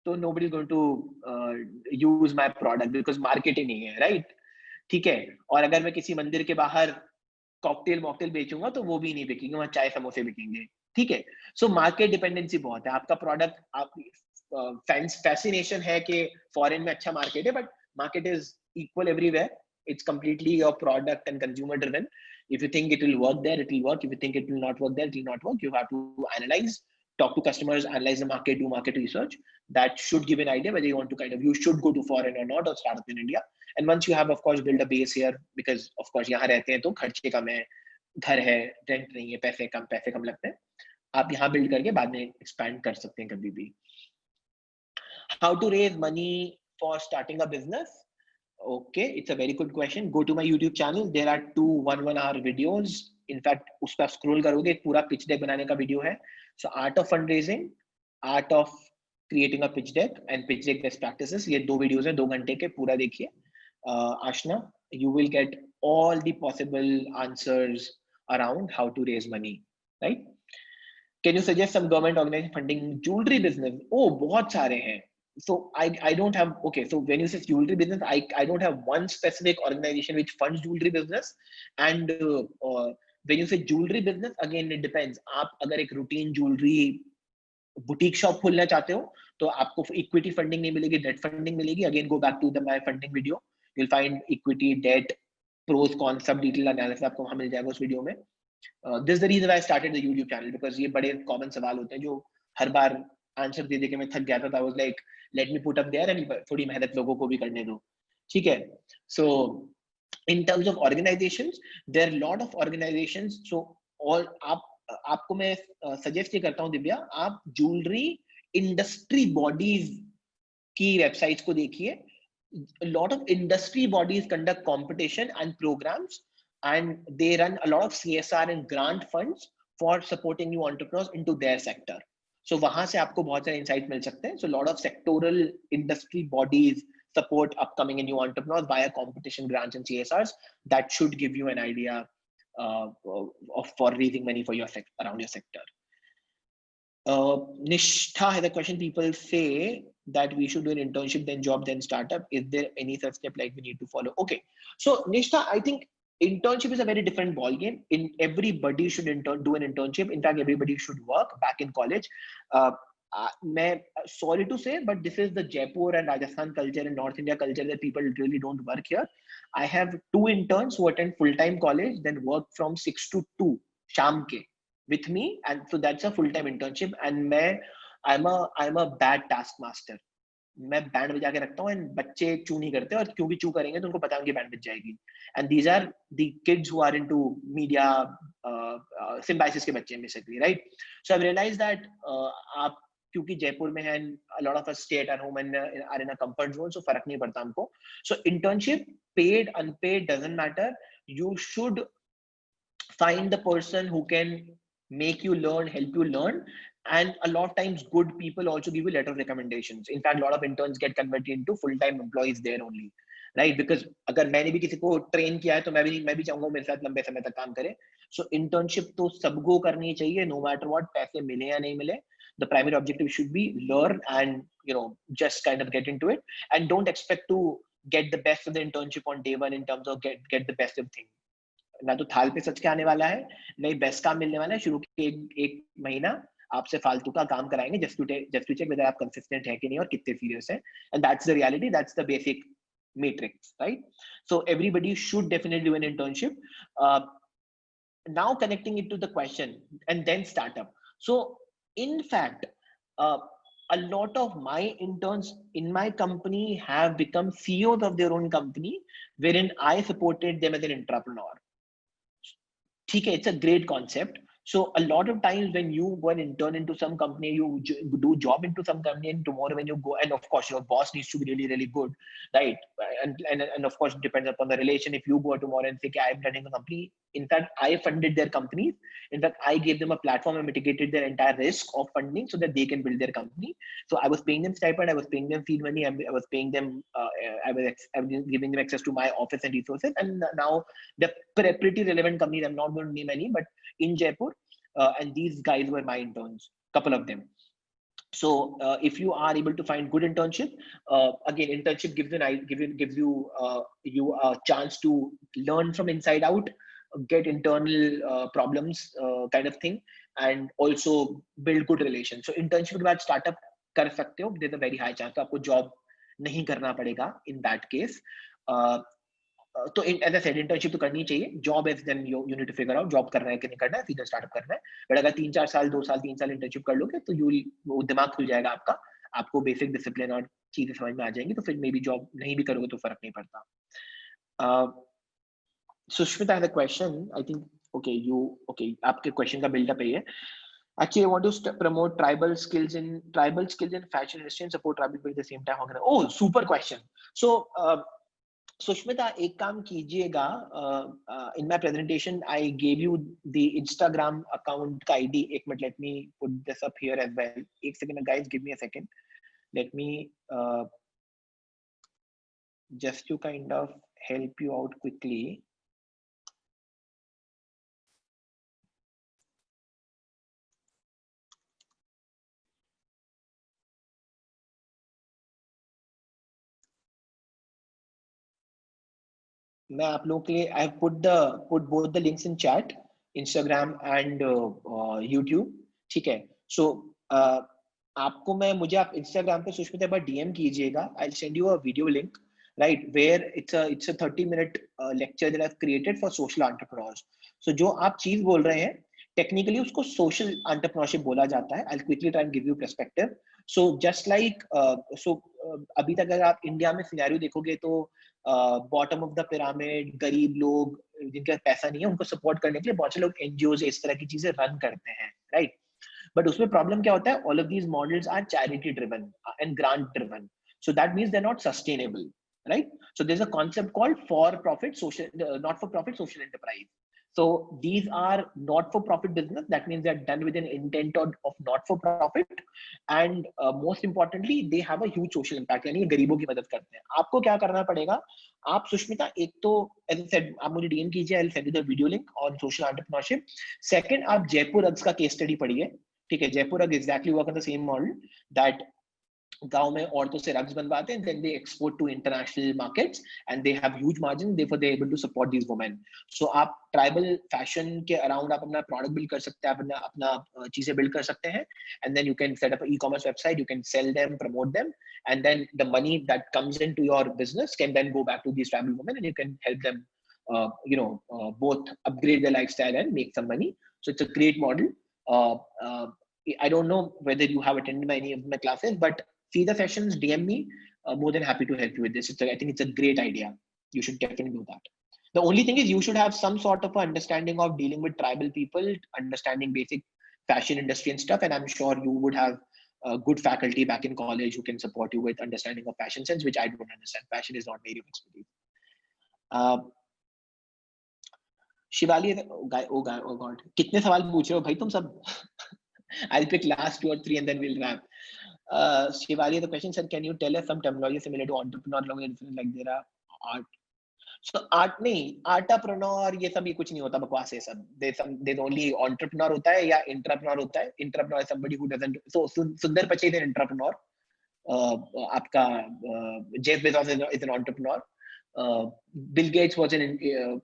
तो nobody is going to use my product because market ही नहीं है, राइट, ठीक है। और अगर मैं किसी मंदिर के बाहर कॉकटेल मॉकटेल बेचूंगा, तो वो भी नहीं बिकेंगे, वहां चाय समोसे बिकेंगे, ठीक है। सो मार्केट डिपेंडेंसी बहुत है। आपका प्रोडक्ट, आप फैसिनेशन है कि फॉरेन में अच्छा मार्केट है, but market is equal everywhere. It's completely your product and consumer driven. If you think it will work there, it will work. If you think it will not work there, it will not work. You have to analyze, talk to customers, analyze the market, do market research. That should give an idea whether you want to kind of, you should go to foreign or not, or start up in India. And once you have, of course, build a base here, because of course यहाँ रहते हैं तो खर्चे कम है, घर है, rent नहीं है, पैसे कम लगते हैं, आप यहाँ बिल्ड करके बाद में एक्सपैंड कर सकते हैं कभी भी। How to raise money for starting a business? Okay, it's a very good question. Go to my YouTube channel. There are 2 1-1 hour videos. In fact, उस पर स्क्रॉल करोगे एक पूरा पिच डेक बनाने का वीडियो है। So art of fundraising, art of creating a pitch deck, and pitch deck best practices. ये 2 videos हैं, 2 घंटे के, पूरा देखिए। Ashna, you will get all the possible answers around how to raise money, right? Can you suggest some government organization funding jewelry business? Oh, बहुत सारे हैं। So I don't have, okay, so when you say jewelry business, I don't have one specific organization which funds jewelry business. And when you say jewelry business, again it depends. आप अगर एक routine jewelry boutique shop खोलना चाहते हो, तो आपको equity funding नहीं मिलेगी, debt funding मिलेगी। Again go back to my funding video, you'll find equity, debt, pros cons, सब detail analysis आपको वहां मिल जाएगा उस वीडियो में। This is the reason why I started the YouTube channel, because ये बड़े common सवाल होते हैं जो हर बार आंसर दे के मैं थक गया था। I was like, let me put up there and थोड़ी मेहनत लोगों को भी करने दो, ठीक है। So in terms of organizations, there are a lot of organizations. So all आपको मैं सजेस्ट ये करता हूँ दिव्या, आप ज्वेलरी इंडस्ट्री बॉडीज की वेबसाइट्स को देखिए। A lot of industry bodies conduct competition and programs, and they run a lot of CSR and grant funds for supporting new entrepreneurs into their sector. So वहां से आपको बहुत सारे insight मिल सकते हैं। So a lot of sectoral industry bodies support upcoming and new entrepreneurs via competition, grants and CSRs. That should give you an idea for raising money for your around your sector. Nishtha has a question. People say that we should do an internship, then job, then startup. Is there any such step like we need to follow? Okay, so Nishtha, I think internship is a very different ball game. Everybody should do an internship. In fact, everybody should work back in college. Sorry to say, but this is the Jaipur and Rajasthan culture and North India culture that people really don't work here. I have 2 interns who attend full-time college, then work from 6 to 2 sham ke with me, and so that's a full-time internship. And I'm a bad taskmaster. मैं band बजा के रखता हूँ, and बच्चे चू नहीं करते, और क्यों भी चू करेंगे तो उनको पता है उनकी बैंड बज जाएगी। And these are the kids who are into media, Symbiosis के बच्चे basically, right. So I realise that आप क्योंकि जयपुर में है, a lot of us stay at home and are in a comfort zone, so फर्क नहीं पड़ता हमको। So internship, paid, unpaid, doesn't matter. You should find the person who can make you learn, help you learn. And a lot of times good people also give you letter of recommendations. In fact, a lot of interns get converted into full-time employees there only, right? Because अगर मैंने भी किसी को train किया है, तो मैं भी चाहूंगा मेरे साथ लंबे समय तक काम करे। So internship तो सबको करनी चाहिए, no matter what, पैसे मिले या नहीं मिले। The primary objective should be learn and just kind of get into it, and don't expect to get the best of the internship on day one in terms of get the best of thing. ना तो थाल पे सच के आने वाला है, नहीं best काम मिलने वाला है। शुरू के एक महीना आपसे फालतू का काम कराएंगे just to check whether आप consistent है कि नहीं और कितने serious है, and that's the reality, that's the basic matrix, right? So everybody should definitely do an internship. Now connecting it to the question, and then startup. So in fact, a lot of my interns in my company have become CEOs of their own company, wherein I supported them as an entrepreneur. Okay, it's a great concept. So a lot of times when you go and intern into some company, you do job into some company, and tomorrow when you go, and of course your boss needs to be really, really good, right? And of course it depends upon the relation. If you go tomorrow and say, okay, I'm running a company, in fact, I funded their companies. In fact, I gave them a platform and mitigated their entire risk of funding so that they can build their company. So I was paying them stipend, I was paying them seed money, I was paying them, I was giving them access to my office and resources. And now they're pretty relevant companies. I'm not going to name any, but in Jaipur, and these guys were my interns, couple of them. So if you are able to find good internship, again, internship gives you a chance to learn from inside out, get internal problems kind of thing, and also build good relations. So internship के बाद startup कर सकते हो. There's a very high chance आपको job नहीं करना पड़ेगा in that case. तो एज आई सेड इंटर्नशिप तो करनी चाहिए. Job is then you need to figure out job करना है कि नहीं करना है, सीधा स्टार्टअप करना है. बट अगर 3-4 साल 2 साल 3 साल इंटर्नशिप कर लोगे तो वो दिमाग खुल जाएगा आपका, आपको बेसिक डिसिप्लिन और चीजें समझ में आ जाएंगी, तो फिर मे बी जॉब नहीं भी करोगे तो फर्क नहीं पड़ता. Sushmita has a question, I think. Okay, आपके क्वेश्चन का बिल्डअप है ये. Actually, I want to promote tribal skills in fashion industry and support tribal people at the same time. Oh, super question. So Sushmita, एक काम कीजिएगा, in my presentation I gave you the Instagram account का ID. एक minute, let me put this up here as well. एक second guys, give me a second. Let me just to kind of help you out quickly. मैं आप लोगों के लिए I have put both the links in chat, Instagram and YouTube. ठीक है. सो आपको मुझे आप इंस्टाग्राम पे सुष्मिता पर डीएम कीजिएगा. I will send you a video link, right, where it's a 30-minute lecture that I've created for social entrepreneurs. So जो आप चीज बोल रहे हैं, टेक्निकली उसको सोशल एंटरप्रेन्योरशिप बोला जाता है. I'll quickly try and give you perspective. So just like अभी तक अगर आप इंडिया में सिनेरियो देखोगे तो बॉटम ऑफ द पिरामिड, गरीब लोग जिनका पैसा नहीं है, उनको सपोर्ट करने के लिए बहुत से लोग एनजीओ इस तरह की चीजें रन करते हैं, राइट. बट उसमें प्रॉब्लम क्या होता है, all of these models are charity driven and grant driven. So that means they are not sustainable, right? So there's a concept called for-profit social, not-for-profit social enterprise. So these are not-for-profit business. That means they're done with an intent of not-for-profit, and most importantly, they have a huge social impact. यानी गरीबों की मदद करते हैं. आपको क्या करना पड़ेगा? आप सुष्मिता, एक तो as I said, आप मुझे DM कीजिए. I'll send you the video link on social entrepreneurship. Second, आप जयपुर रग्स का केस स्टडी पढ़िए. ठीक है. जयपुर रग exactly work on the same model that गांव में औरतों से रग्स बनवाते हैं, then they export to international markets and they have huge margin, therefore they are able to support these women. So आप tribal fashion के around आप अपना product build कर सकते हैं, अपना चीजें build कर सकते हैं, and then you can set up an e-commerce website, you can sell them, promote them, and then the money that comes into your business can then go back to these tribal women, and you can help them both upgrade their lifestyle and make some money. So it's a great model. I don't know whether you have attended any of my classes, but see the sessions, DM me. More than happy to help you with this. I think it's a great idea. You should definitely do that. The only thing is you should have some sort of understanding of dealing with tribal people, understanding basic fashion industry and stuff. And I'm sure you would have good faculty back in college who can support you with understanding of fashion sense, which I don't understand. Fashion is not my area of expertise. Shivali, oh God, कितने सवाल पूछ रहे हो भाई तुम सब? I'll pick last 2 or 3 and then we'll wrap. Shivali, the question said, can you tell us some terminology similar to entrepreneur, like there are art? So art नहीं, artapreneur ये सब कुछ नहीं होता, बकवास है सब. There's only entrepreneur होता है या intrapreneur होता है. Intrapreneur is somebody who doesn't. So Sundar Pichai is an intrapreneur. आपका Jeff Bezos is an entrepreneur. Bill Gates was an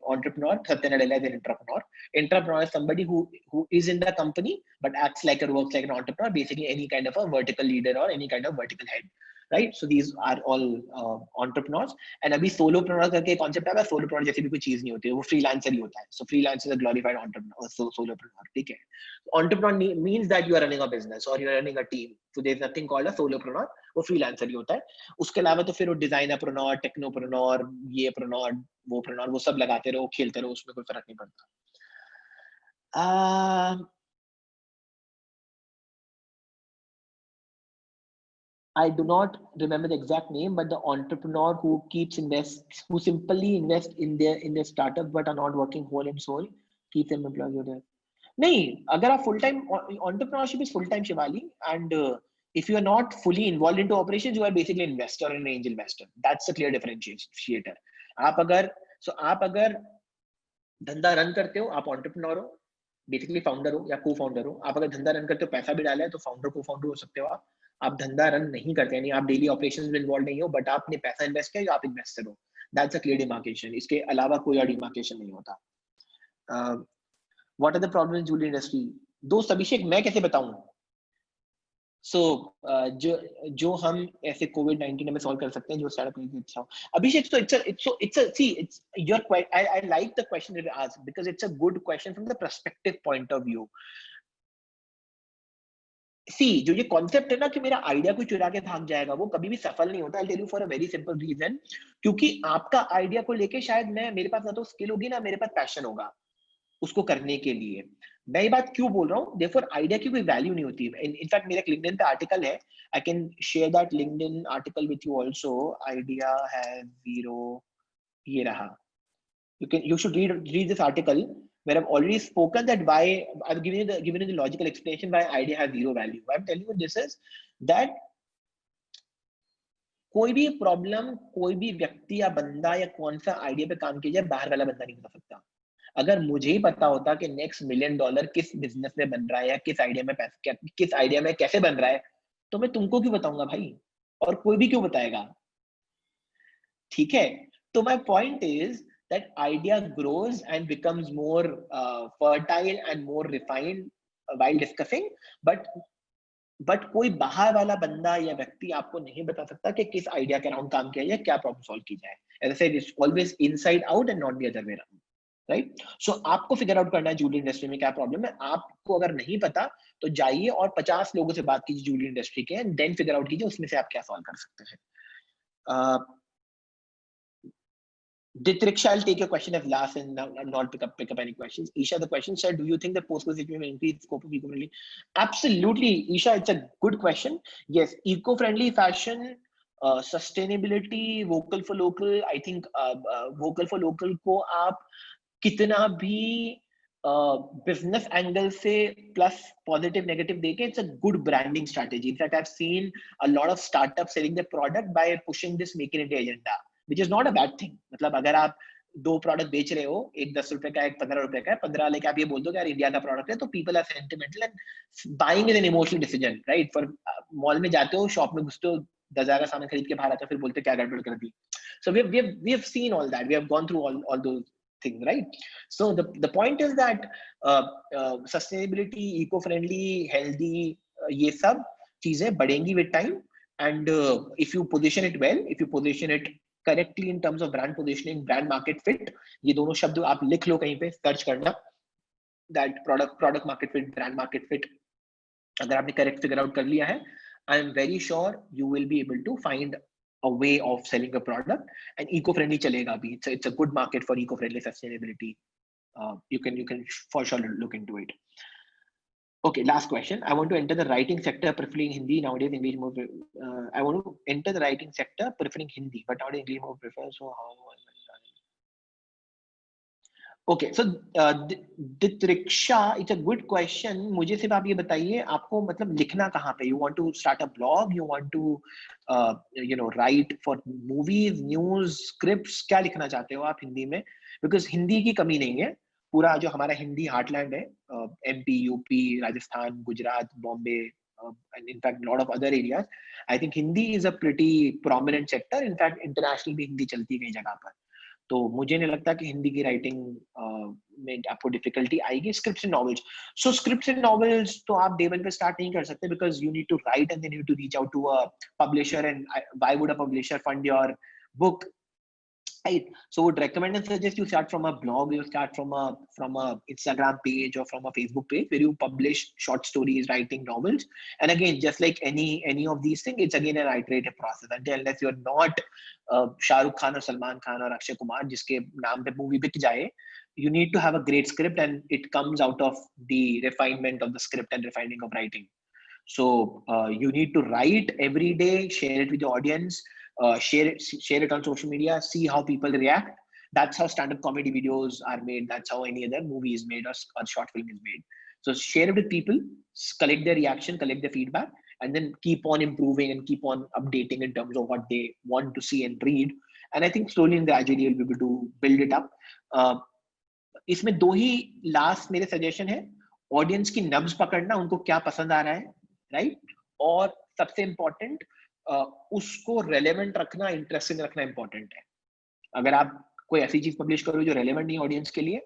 entrepreneur. Satya Nadella is an entrepreneur. Entrepreneur is somebody who is in the company but acts like or works like an entrepreneur. Basically, any kind of a vertical leader or any kind of vertical head. Right? So these are all entrepreneurs. And अभी solopreneur करके concept आया. Solopreneur जैसी भी कोई चीज नहीं होती है, वो फ्रीलांसर ही होता है. So freelancer is a glorified entrepreneur, solopreneur. ठीक है? Entrepreneur means that you are running a business और you are running a team. So there is nothing called a solopreneur. वो फ्रीलांसर ही होता है. उसके अलावा तो फिर वो डिजाइनरप्रेन्योर, टेक्नोप्रेन्योर, ये प्रेन्योर, वो प्रेन्योर, वो सब लगाते रहो, खेलते रहो, उसमें कोई फर्क नहीं पड़ता. I do not remember the exact name, but the entrepreneur who who simply invest in their startup but are not working whole and soul, keep them employed over there. नहीं, अगर आप full time entrepreneurship is full time, Shivali, and if you are not fully involved into operations, you are basically an investor and an angel investor. That's a clear differentiator. आप अगर धंधा run करते हो, आप entrepreneur हो, basically founder हो या को फाउंडर हो. आप अगर धंधा रन करते हो, पैसा भी डाला है, तो फाउंडर को फाउंडर हो सकते हो आप धंधा रन नहीं करते, यानी आप डेली ऑपरेशंस में इन्वॉल्व नहीं हो, बट आपने पैसा इन्वेस्ट किया, आप इन्वेस्टर हो. That's a clear demarcation. इसके अलावा कोई और डिमार्केशन नहीं होता. What are the problem in jewellery industry? दोस्त अभिषेक, मैं कैसे बताऊं? सो जो हम ऐसे कोविड-19 में सॉल्व कर सकते हैं, जो स्टार्टअप की इच्छा हो. अभिषेक, so it's you're quite, I like the question that you asked because it's a good question from the perspective point of view. जो ये कॉन्सेप्ट है ना कि मेरा आइडिया कोई चुरा के भाग जाएगा, वो कभी भी सफल नहीं होता. I'll tell you for a very simple reason. क्योंकि आपका आइडिया को लेके शायद मेरे पास ना तो स्किल होगी, ना मेरे पास पैशन होगा उसको करने के लिए. मैं ये बात क्यों बोल रहा हूँ? Therefore आइडिया की कोई वैल्यू नहीं होती. इनफैक्ट मेरा लिंक्डइन पे आर्टिकल है. I can share that LinkedIn article with you also. Idea has zero. ये रहा. You should read this article where I've already spoken that why I've given you the logical explanation why idea has zero value. Why I'm telling you this is that कोई भी problem, कोई भी व्यक्ति या बंदा या कौन सा आइडिया पे काम किया जाए, बाहर वाला बंदा नहीं बता सकता. अगर मुझे ही पता होता कि नेक्स्ट $1 मिलियन किस बिजनेस में बन रहा है या किस आइडिया में कैसे बन रहा है, तो मैं तुमको क्यों बताऊंगा भाई, और कोई भी क्यों बताएगा? ठीक है? तो my point is that idea grows and becomes more fertile and more refined while discussing, but कोई बाहर वाला बंदा या व्यक्ति आपको नहीं बता सकता कि किस आइडिया के अराउंड काम किया जाए, क्या प्रॉब्लम सॉल्व की जाए. As I said, it's always inside out and not the other way around, right? So आपको फिगर आउट करना है ज्वेलरी इंडस्ट्री में क्या प्रॉब्लम है. आपको अगर नहीं पता तो जाइए और 50 लोगों से बात कीजिए ज्वेलरी इंडस्ट्री के, एंड देन फिगर आउट कीजिए उसमें से आप क्या सॉल्व कर सकते हैं. Ditriksha, I'll take your question as last and not pick up any questions. Isha, the question said, do you think the post-COVID situation will increase scope of eco-friendly? Absolutely, Isha, it's a good question. Yes, eco-friendly fashion, sustainability, vocal for local. I think vocal for local को आप कितना भी business angle से plus positive negative देके, it's a good branding strategy. In fact, I've seen a lot of startups selling their product by pushing this Make in India agenda, which is not a bad thing. मतलब अगर आप 2 product बेच रहे हो, एक 10 रुपए का, एक 15 रुपए का है, 15 लेके आप ये बोल दो कि यार इंडिया का प्रोडक्ट है, तो people are sentimental and buying is an emotional decision, right? For mall में जाते हो, शॉप में घुसते हो, 10,000 का सामान खरीद के बाहर आते हो, फिर बोलते क्या गड़बड़ कर दी. So we have seen all that. We have gone through all those things, right? So the point is that sustainability, eco-friendly, healthy, ये सब चीजें बढ़ेंगी with time, and if you position it well, if you position it correctly in terms of brand positioning, brand market fit, ये दोनों शब्द आप लिख लो कहीं पे, सर्च करना, that product market fit, brand market fit. अगर आपने correct figure out कर लिया है, I am very sure you will be able to find a way of selling a product, and eco-friendly चलेगा भी. It's a good market for eco-friendly sustainability. You can for sure look into it. Okay, last question. I want to enter the writing sector, preferring Hindi. Nowadays, English more. I want to enter the writing sector, preferring Hindi, but nowadays English more preferred. So how? Okay, so Ditriksha, it's a good question. मुझे सिर्फ आप ये बताइए, आपको मतलब लिखना कहाँ पे? You want to start a blog? You want to write for movies, news, scripts? क्या लिखना चाहते हो आप हिंदी में? Because हिंदी की कमी नहीं है. पूरा जो हमारा हिंदी हार्टलैंड है, MP, UP, Rajasthan, Gujarat, Bombay, and in fact a lot of other areas, I think Hindi is a pretty prominent sector. In fact, international भी हिंदी चलती है कई जगह पर. तो मुझे नहीं लगता कि हिंदी की राइटिंग में आपको डिफिकल्टी आएगी. Scripts and novels, so scripts and novels तो आप डे वन पे स्टार्ट नहीं कर सकते, because you need to write and then you need to reach out to a publisher, and why would a publisher fund your book, right? So would recommend and suggest you start from a blog, you start from a Instagram page or from a Facebook page where you publish short stories, writing novels. And again, just like any of these things, it's again an iterative process. Until unless you're not Shah Rukh Khan or Salman Khan or Akshay Kumar jiske naam pe movie bik jaye, you need to have a great script, and it comes out of the refinement of the script and refining of writing. So you need to write every day, share it with the audience, share it on social media, see how people react. That's how stand-up comedy videos are made. That's how any other movie is made, or short film is made. So share it with people, collect their reaction, collect their feedback, and then keep on improving and keep on updating in terms of what they want to see and read. And I think slowly and gradually you'll be able to build it up. इसमें दो ही last मेरे suggestion है. Audience की नब्ज पकड़ना, उनको क्या पसंद आ रहा है, राइट? और सबसे इंपॉर्टेंट, उसको रेलेवेंट रखना, इंटरेस्टिंग रखना इंपॉर्टेंट है. अगर आप कोई ऐसी चीज पब्लिश करो जो रेलेवेंट नहीं ऑडियंस के लिए,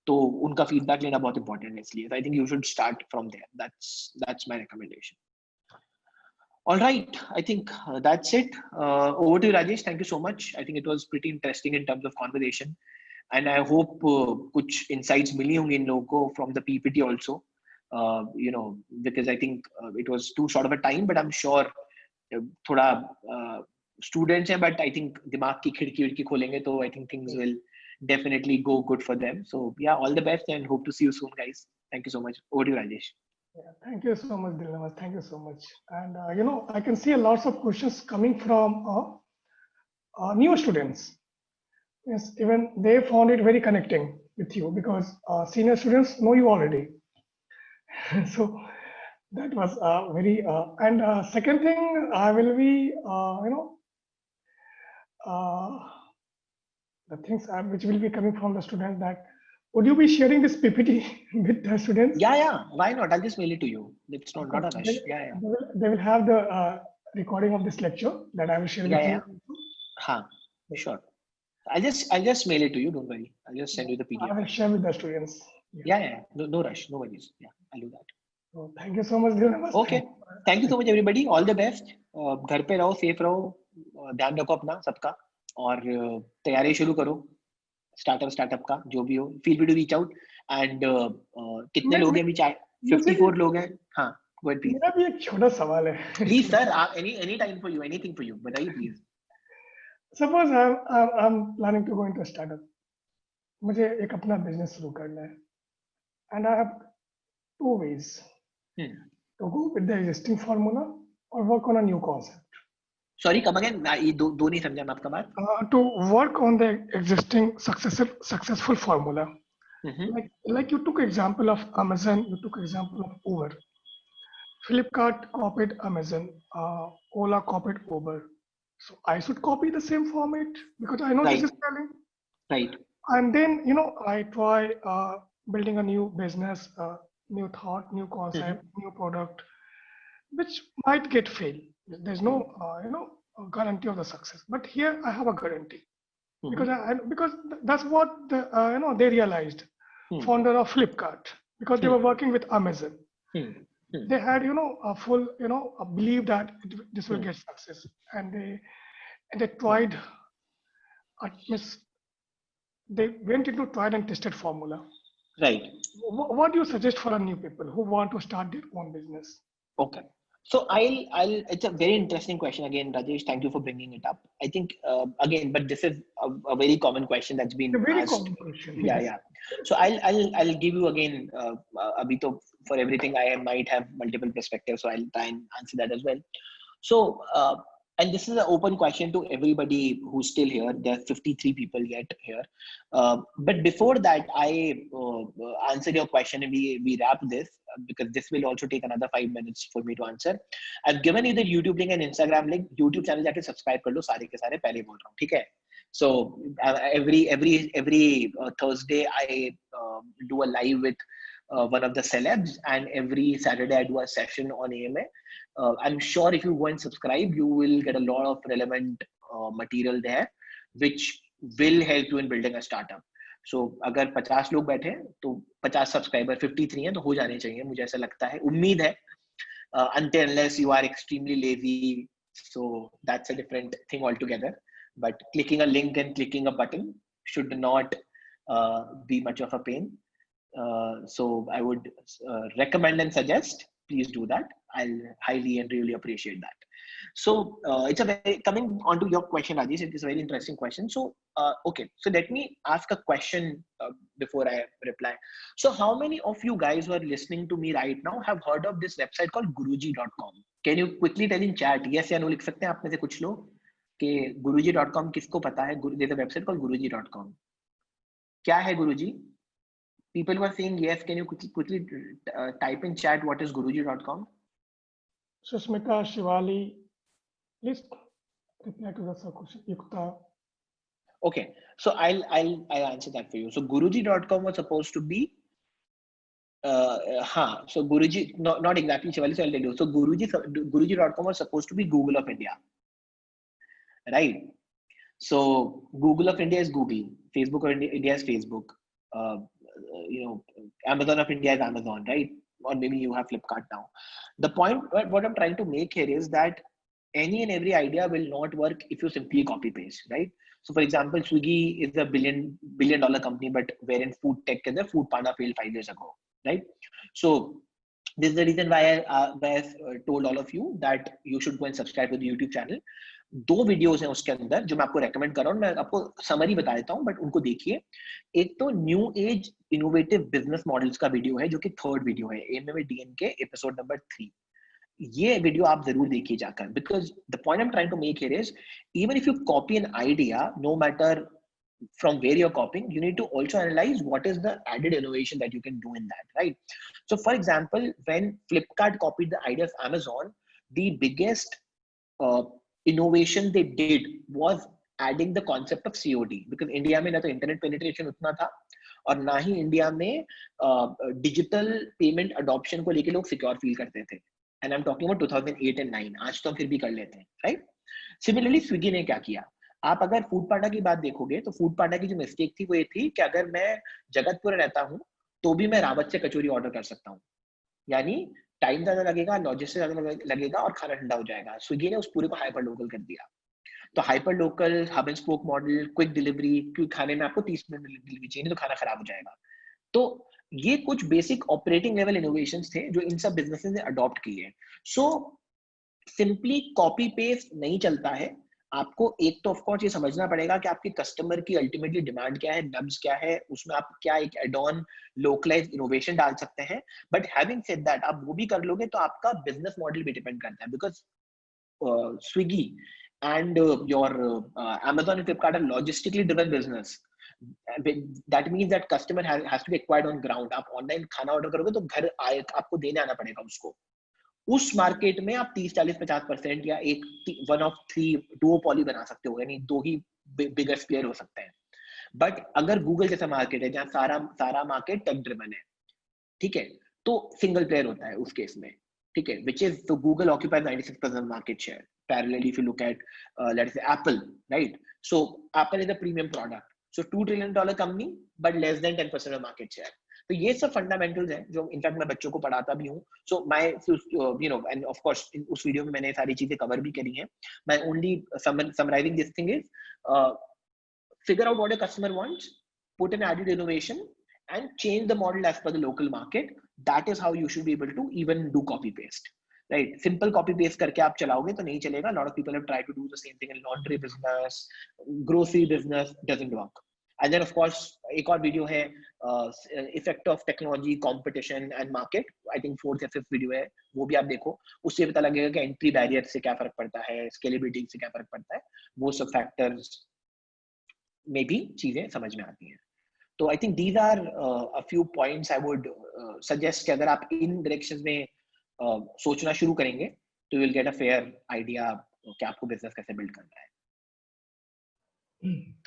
तो उनका फीडबैक लेना बहुत इंपॉर्टेंट है. इसलिए I think you should start from there. That's my recommendation. All right, I think that's it. Over to you, Rajesh. Thank you so much. I think it was pretty interesting in terms of conversation, and I hope कुछ insights मिली होंगी इन लोगों को from the PPT also. You know, because I think it was too short of a time, but I'm sure थोड़ा students हैं, but I think दिमाग की खिड़की खोलेंगे तो I think things will definitely go good for them. So yeah, all the best and hope to see you soon, guys. Thank you so much. Over to you, Rajesh. Yeah, thank you so much, Dilnawaz. Thank you so much. And you know, I can see lots of questions coming from new students. Yes, even they found it very connecting with you because senior students know you already. So that was very. And second thing, I will be, you know, the things which will be coming from the students, that would you be sharing this PPT with the students? Yeah. Why not? I'll just mail it to you. It's not a rush. Yeah. They will have the recording of this lecture that I will share with you. Haan, sure. I'll just mail it to you. Don't worry. I'll just send you the PDF. I will share with the students. Yeah. No rush. No worries. Yeah, I'll do that. So thank you so much, Dilnawaz. Okay. Thank you so much, everybody. All the best. घर पे रहो, safe रहो, ध्यान रखो अपना सबका, और तैयारी शुरू करो स्टार्टअप का, जो भी हो. Feel free to reach out. And कितने लोग हैं अभी? 54 लोग हैं. हाँ, go ahead please. मेरा भी एक छोटा सवाल है. Please sir, any time for you, anything for you. बताइए please. Suppose I'm planning to go into a startup. मुझे एक अपना बिजनेस शुरू करना है, and I have two ways to go with the existing formula or work on a new concept. Sorry, come again. ये दो नहीं समझा मैं आपका बात. To work on the existing successful formula. Like you took example of Amazon, you took example of Uber. Flipkart copied Amazon, Ola copied Uber. So I should copy the same format because I know this is selling. Right. And then, you know, I try building a new business, new thought, new concept, new product, which might get failed. There's no, you know, guarantee of the success. But here I have a guarantee because that's what the, you know, they realized. Founder of Flipkart, because they were working with Amazon. They had, you know, a full, you know, a belief that this will get success, and they tried. They went into tried and tested formula. Right. What do you suggest for a new people who want to start their own business? Okay. So it's a very interesting question again, Rajesh. Thank you for bringing it up. I think again, but this is a very common question that's been asked. Common question. Yeah. So I'll give you again, Abhito, for everything I might have multiple perspectives, so I'll try and answer that as well. So and this is an open question to everybody who's still here. There are 53 people yet here. But before that, I answer your question and we wrap this, because this will also take another 5 minutes for me to answer. I've given you the YouTube link and Instagram link. YouTube channel जाके subscribe कर लो, सारे के सारे पहले बोल रहा हूँ, ठीक है? So every Thursday I do a live with one of the celebs, and every Saturday I do a session on AMA. I'm sure if you go and subscribe, you will get a lot of relevant material there, which will help you in building a startup. So अगर 50 लोग बैठे हैं तो 50 subscriber 53 हैं तो हो जाने चाहिए, मुझे ऐसा लगता है, उम्मीद है, until unless you are extremely lazy, so that's a different thing altogether. But clicking a link and clicking a button should not be much of a pain. So I would recommend and suggest, please do that. I'll highly and really appreciate that. So it's a very, coming on to your question, Rajesh, it is a very interesting question. So okay, so let me ask a question before I reply. So how many of you guys who are listening to me right now have heard of this website called guruji.com? Can you quickly tell in chat yes या no? लिख सकते हैं आप में से कुछ लोग कि guruji.com किसको पता है? There's a website called guruji.com. क्या है गुरुजी? People were saying yes. Can you quickly type in chat what is guruji.com? Susmita, Shivali, please reply to the question. Yukta. Okay, so I'll answer that for you. So guruji.com was supposed to be so Guruji, not exactly Shivali, so I'll tell you. So guruji.com was supposed to be Google of India, right? So Google of India is Google, Facebook of India is Facebook, Amazon of India is Amazon, right? Or maybe you have Flipkart now. The point, what I'm trying to make here is that any and every idea will not work if you simply copy paste, right? So for example, Swiggy is a billion dollar company, but wherein food tech is a Food Panda failed 5 years ago, right? So this is the reason why I told all of you that you should go and subscribe to the YouTube channel. 2 videos हैं उसके अंदर जो मैं आपको recommend कर रहा हूँ, मैं आपको समरी बता देता हूँ, बट उनको देखिए. एक तो new age innovative business models का वीडियो है जो कि 3rd वीडियो है, AMMADN के एपिसोड नंबर 3. ये वीडियो आप जरूर देखिए जाकर, because the point I am trying to make here is even if you copy an idea, no matter from where you're copying, you need to also analyze what is the added innovation that you can do in that, right? So for example, when Flipkart copied the idea of Amazon, the biggest innovation they did was adding the concept of COD, because India में ना तो internet penetration उतना था और ना ही India में digital payment adoption को लेके लोग secure feel करते थे. And I'm talking about 2008 and 9. आज तो हम फिर भी कर लेते हैं, right? Similarly, Swiggy ने क्या किया? आप अगर फूड पांडा की बात देखोगे तो फूड पांडा की जो मिस्टेक थी वो ये थी कि अगर मैं जगतपुर रहता हूँ तो भी मैं रावत से कचौरी ऑर्डर कर सकता हूँ, यानी टाइम ज्यादा लगेगा, लॉजिस्टिक्स ज्यादा लगेगा और खाना ठंडा हो जाएगा. स्विगी ने उस पूरे को हाइपर लोकल कर दिया. तो hyper local, hub and spoke model, quick delivery, क्योंकि खाने में आपको 30 मिनट में डिलीवरी चाहिए तो खाना खराब हो जाएगा. तो ये कुछ बेसिक ऑपरेटिंग लेवल इनोवेशंस थे जो इन सब बिजनेसेस ने अडॉप्ट किए. सो सिंपली कॉपी पेस्ट नहीं चलता है. आपको एक तो ऑफ कोर्स ये समझना पड़ेगा कि आपके कस्टमर की अल्टीमेटली डिमांड क्या है, नब्ज क्या है, उसमें आप क्या एक एड ऑन लोकलाइज इनोवेशन डाल सकते हैं. बट हैविंग सेड दैट, आप वो भी कर लोगे तो आपका बिजनेस मॉडल भी डिपेंड करता है, because Swiggy and your Amazon and Flipkart are logistically driven business. That means that customer has to be acquired on ground. आप ऑनलाइन खाना ऑर्डर करोगे तो घर आए आपको देने आना पड़ेगा उसको. उस मार्केट में आप 30-40-50% या एक 1 of 3 duopoly बना सकते हो, यानी 2 ही बिगेस्ट प्लेयर हो सकते हैं. बट अगर गूगल जैसा मार्केट है जहाँ सारा मार्केट टेक ड्रिवन है, ठीक है, तो सिंगल प्लेयर होता है उस केस में, ठीक है, which is so Google occupies 96% market share. Parallelly, if you look at let's say Apple, right? So Apple is a premium product, so $2 trillion company but less than 10% of market share. तो ये सब fundamentals हैं जो in fact मैं बच्चों को पढ़ाता भी हूँ. So my and of course उस वीडियो में मैंने सारी चीजें कवर भी करी हैं. मैं only summarising this thing is figure out what your customer wants, put an added innovation and change the model as per the local market. That is how you should be able to even do copy paste, right? Simple copy paste करके आप चलाओगे तो नहीं चलेगा. A lot of people have tried to do the same thing in laundry business, grocery business, doesn't work. And then of course एक और video है effect of technology, competition and market. I think 4th या 5th video है, वो भी आप देखो, उससे पता लगेगा कि एंट्री बैरियर से क्या फर्क पड़ता है, स्केलेबिलिटी से क्या फर्क पड़ता है, वो सब फैक्टर्स में भी चीजें समझ में आती हैं. तो I think these are a few points I would suggest कि अगर आप इन डायरेक्शंस में सोचना शुरू करेंगे तो you will get a fair idea कि आपको बिजनेस कैसे बिल्ड करना है.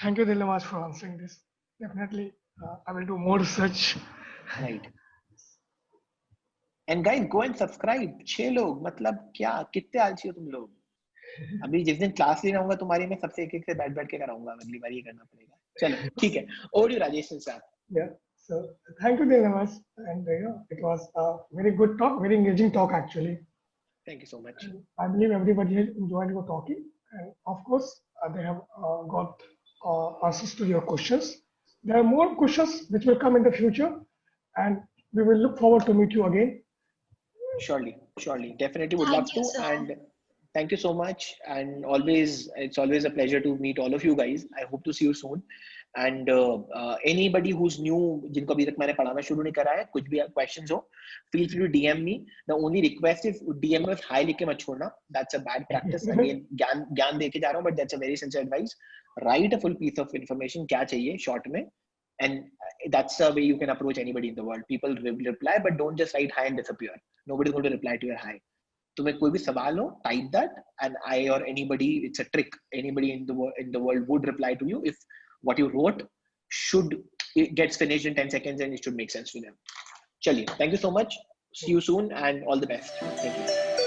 Thank you, Dilmaj, for answering this. Definitely, I will do more research. Right. And guys, go and subscribe. 6 लोग, मतलब क्या, कितने आलसी हो तुम लोग? अभी जिस दिन क्लास लेना होगा तुम्हारी, मैं सबसे एक एक से बैठ के कराऊंगा, अगली बार ये करना पड़ेगा। चलो ठीक है, over to you, Rajesh and Sir. Yeah. So thank you, Navas, and it was a very good talk, very engaging talk actually. Thank you so much. And I believe everybody has enjoyed your talking, and of course, they have got answers to your questions. There are more questions which will come in the future, and we will look forward to meet you again. Surely, definitely would love Thank you, to. sir. And thank you so much. And it's always a pleasure to meet all of you guys. I hope to see you soon. And anybody who's new, जिनको अभी तक मैंने पढ़ाना शुरू नहीं करा है, कुछ भी questions हो, feel free to DM me. The only request is DM में hi लिख के मत छोड़ना. That's a bad practice. Again, ज्ञान दे के जा रहा हूँ, but that's a very sincere advice. Write a full piece of information, क्या चाहिए short में, and that's the way you can approach anybody in the world. People reply, but don't just write hi and disappear. Nobody's going to reply to your hi. तुम्हें कोई भी सवाल हो, type that, and I or anybody, it's a trick. Anybody in the world would reply to you if what you wrote it gets finished in 10 seconds and it should make sense to them. Chaliye, thank you so much. See you soon and all the best. Thank you.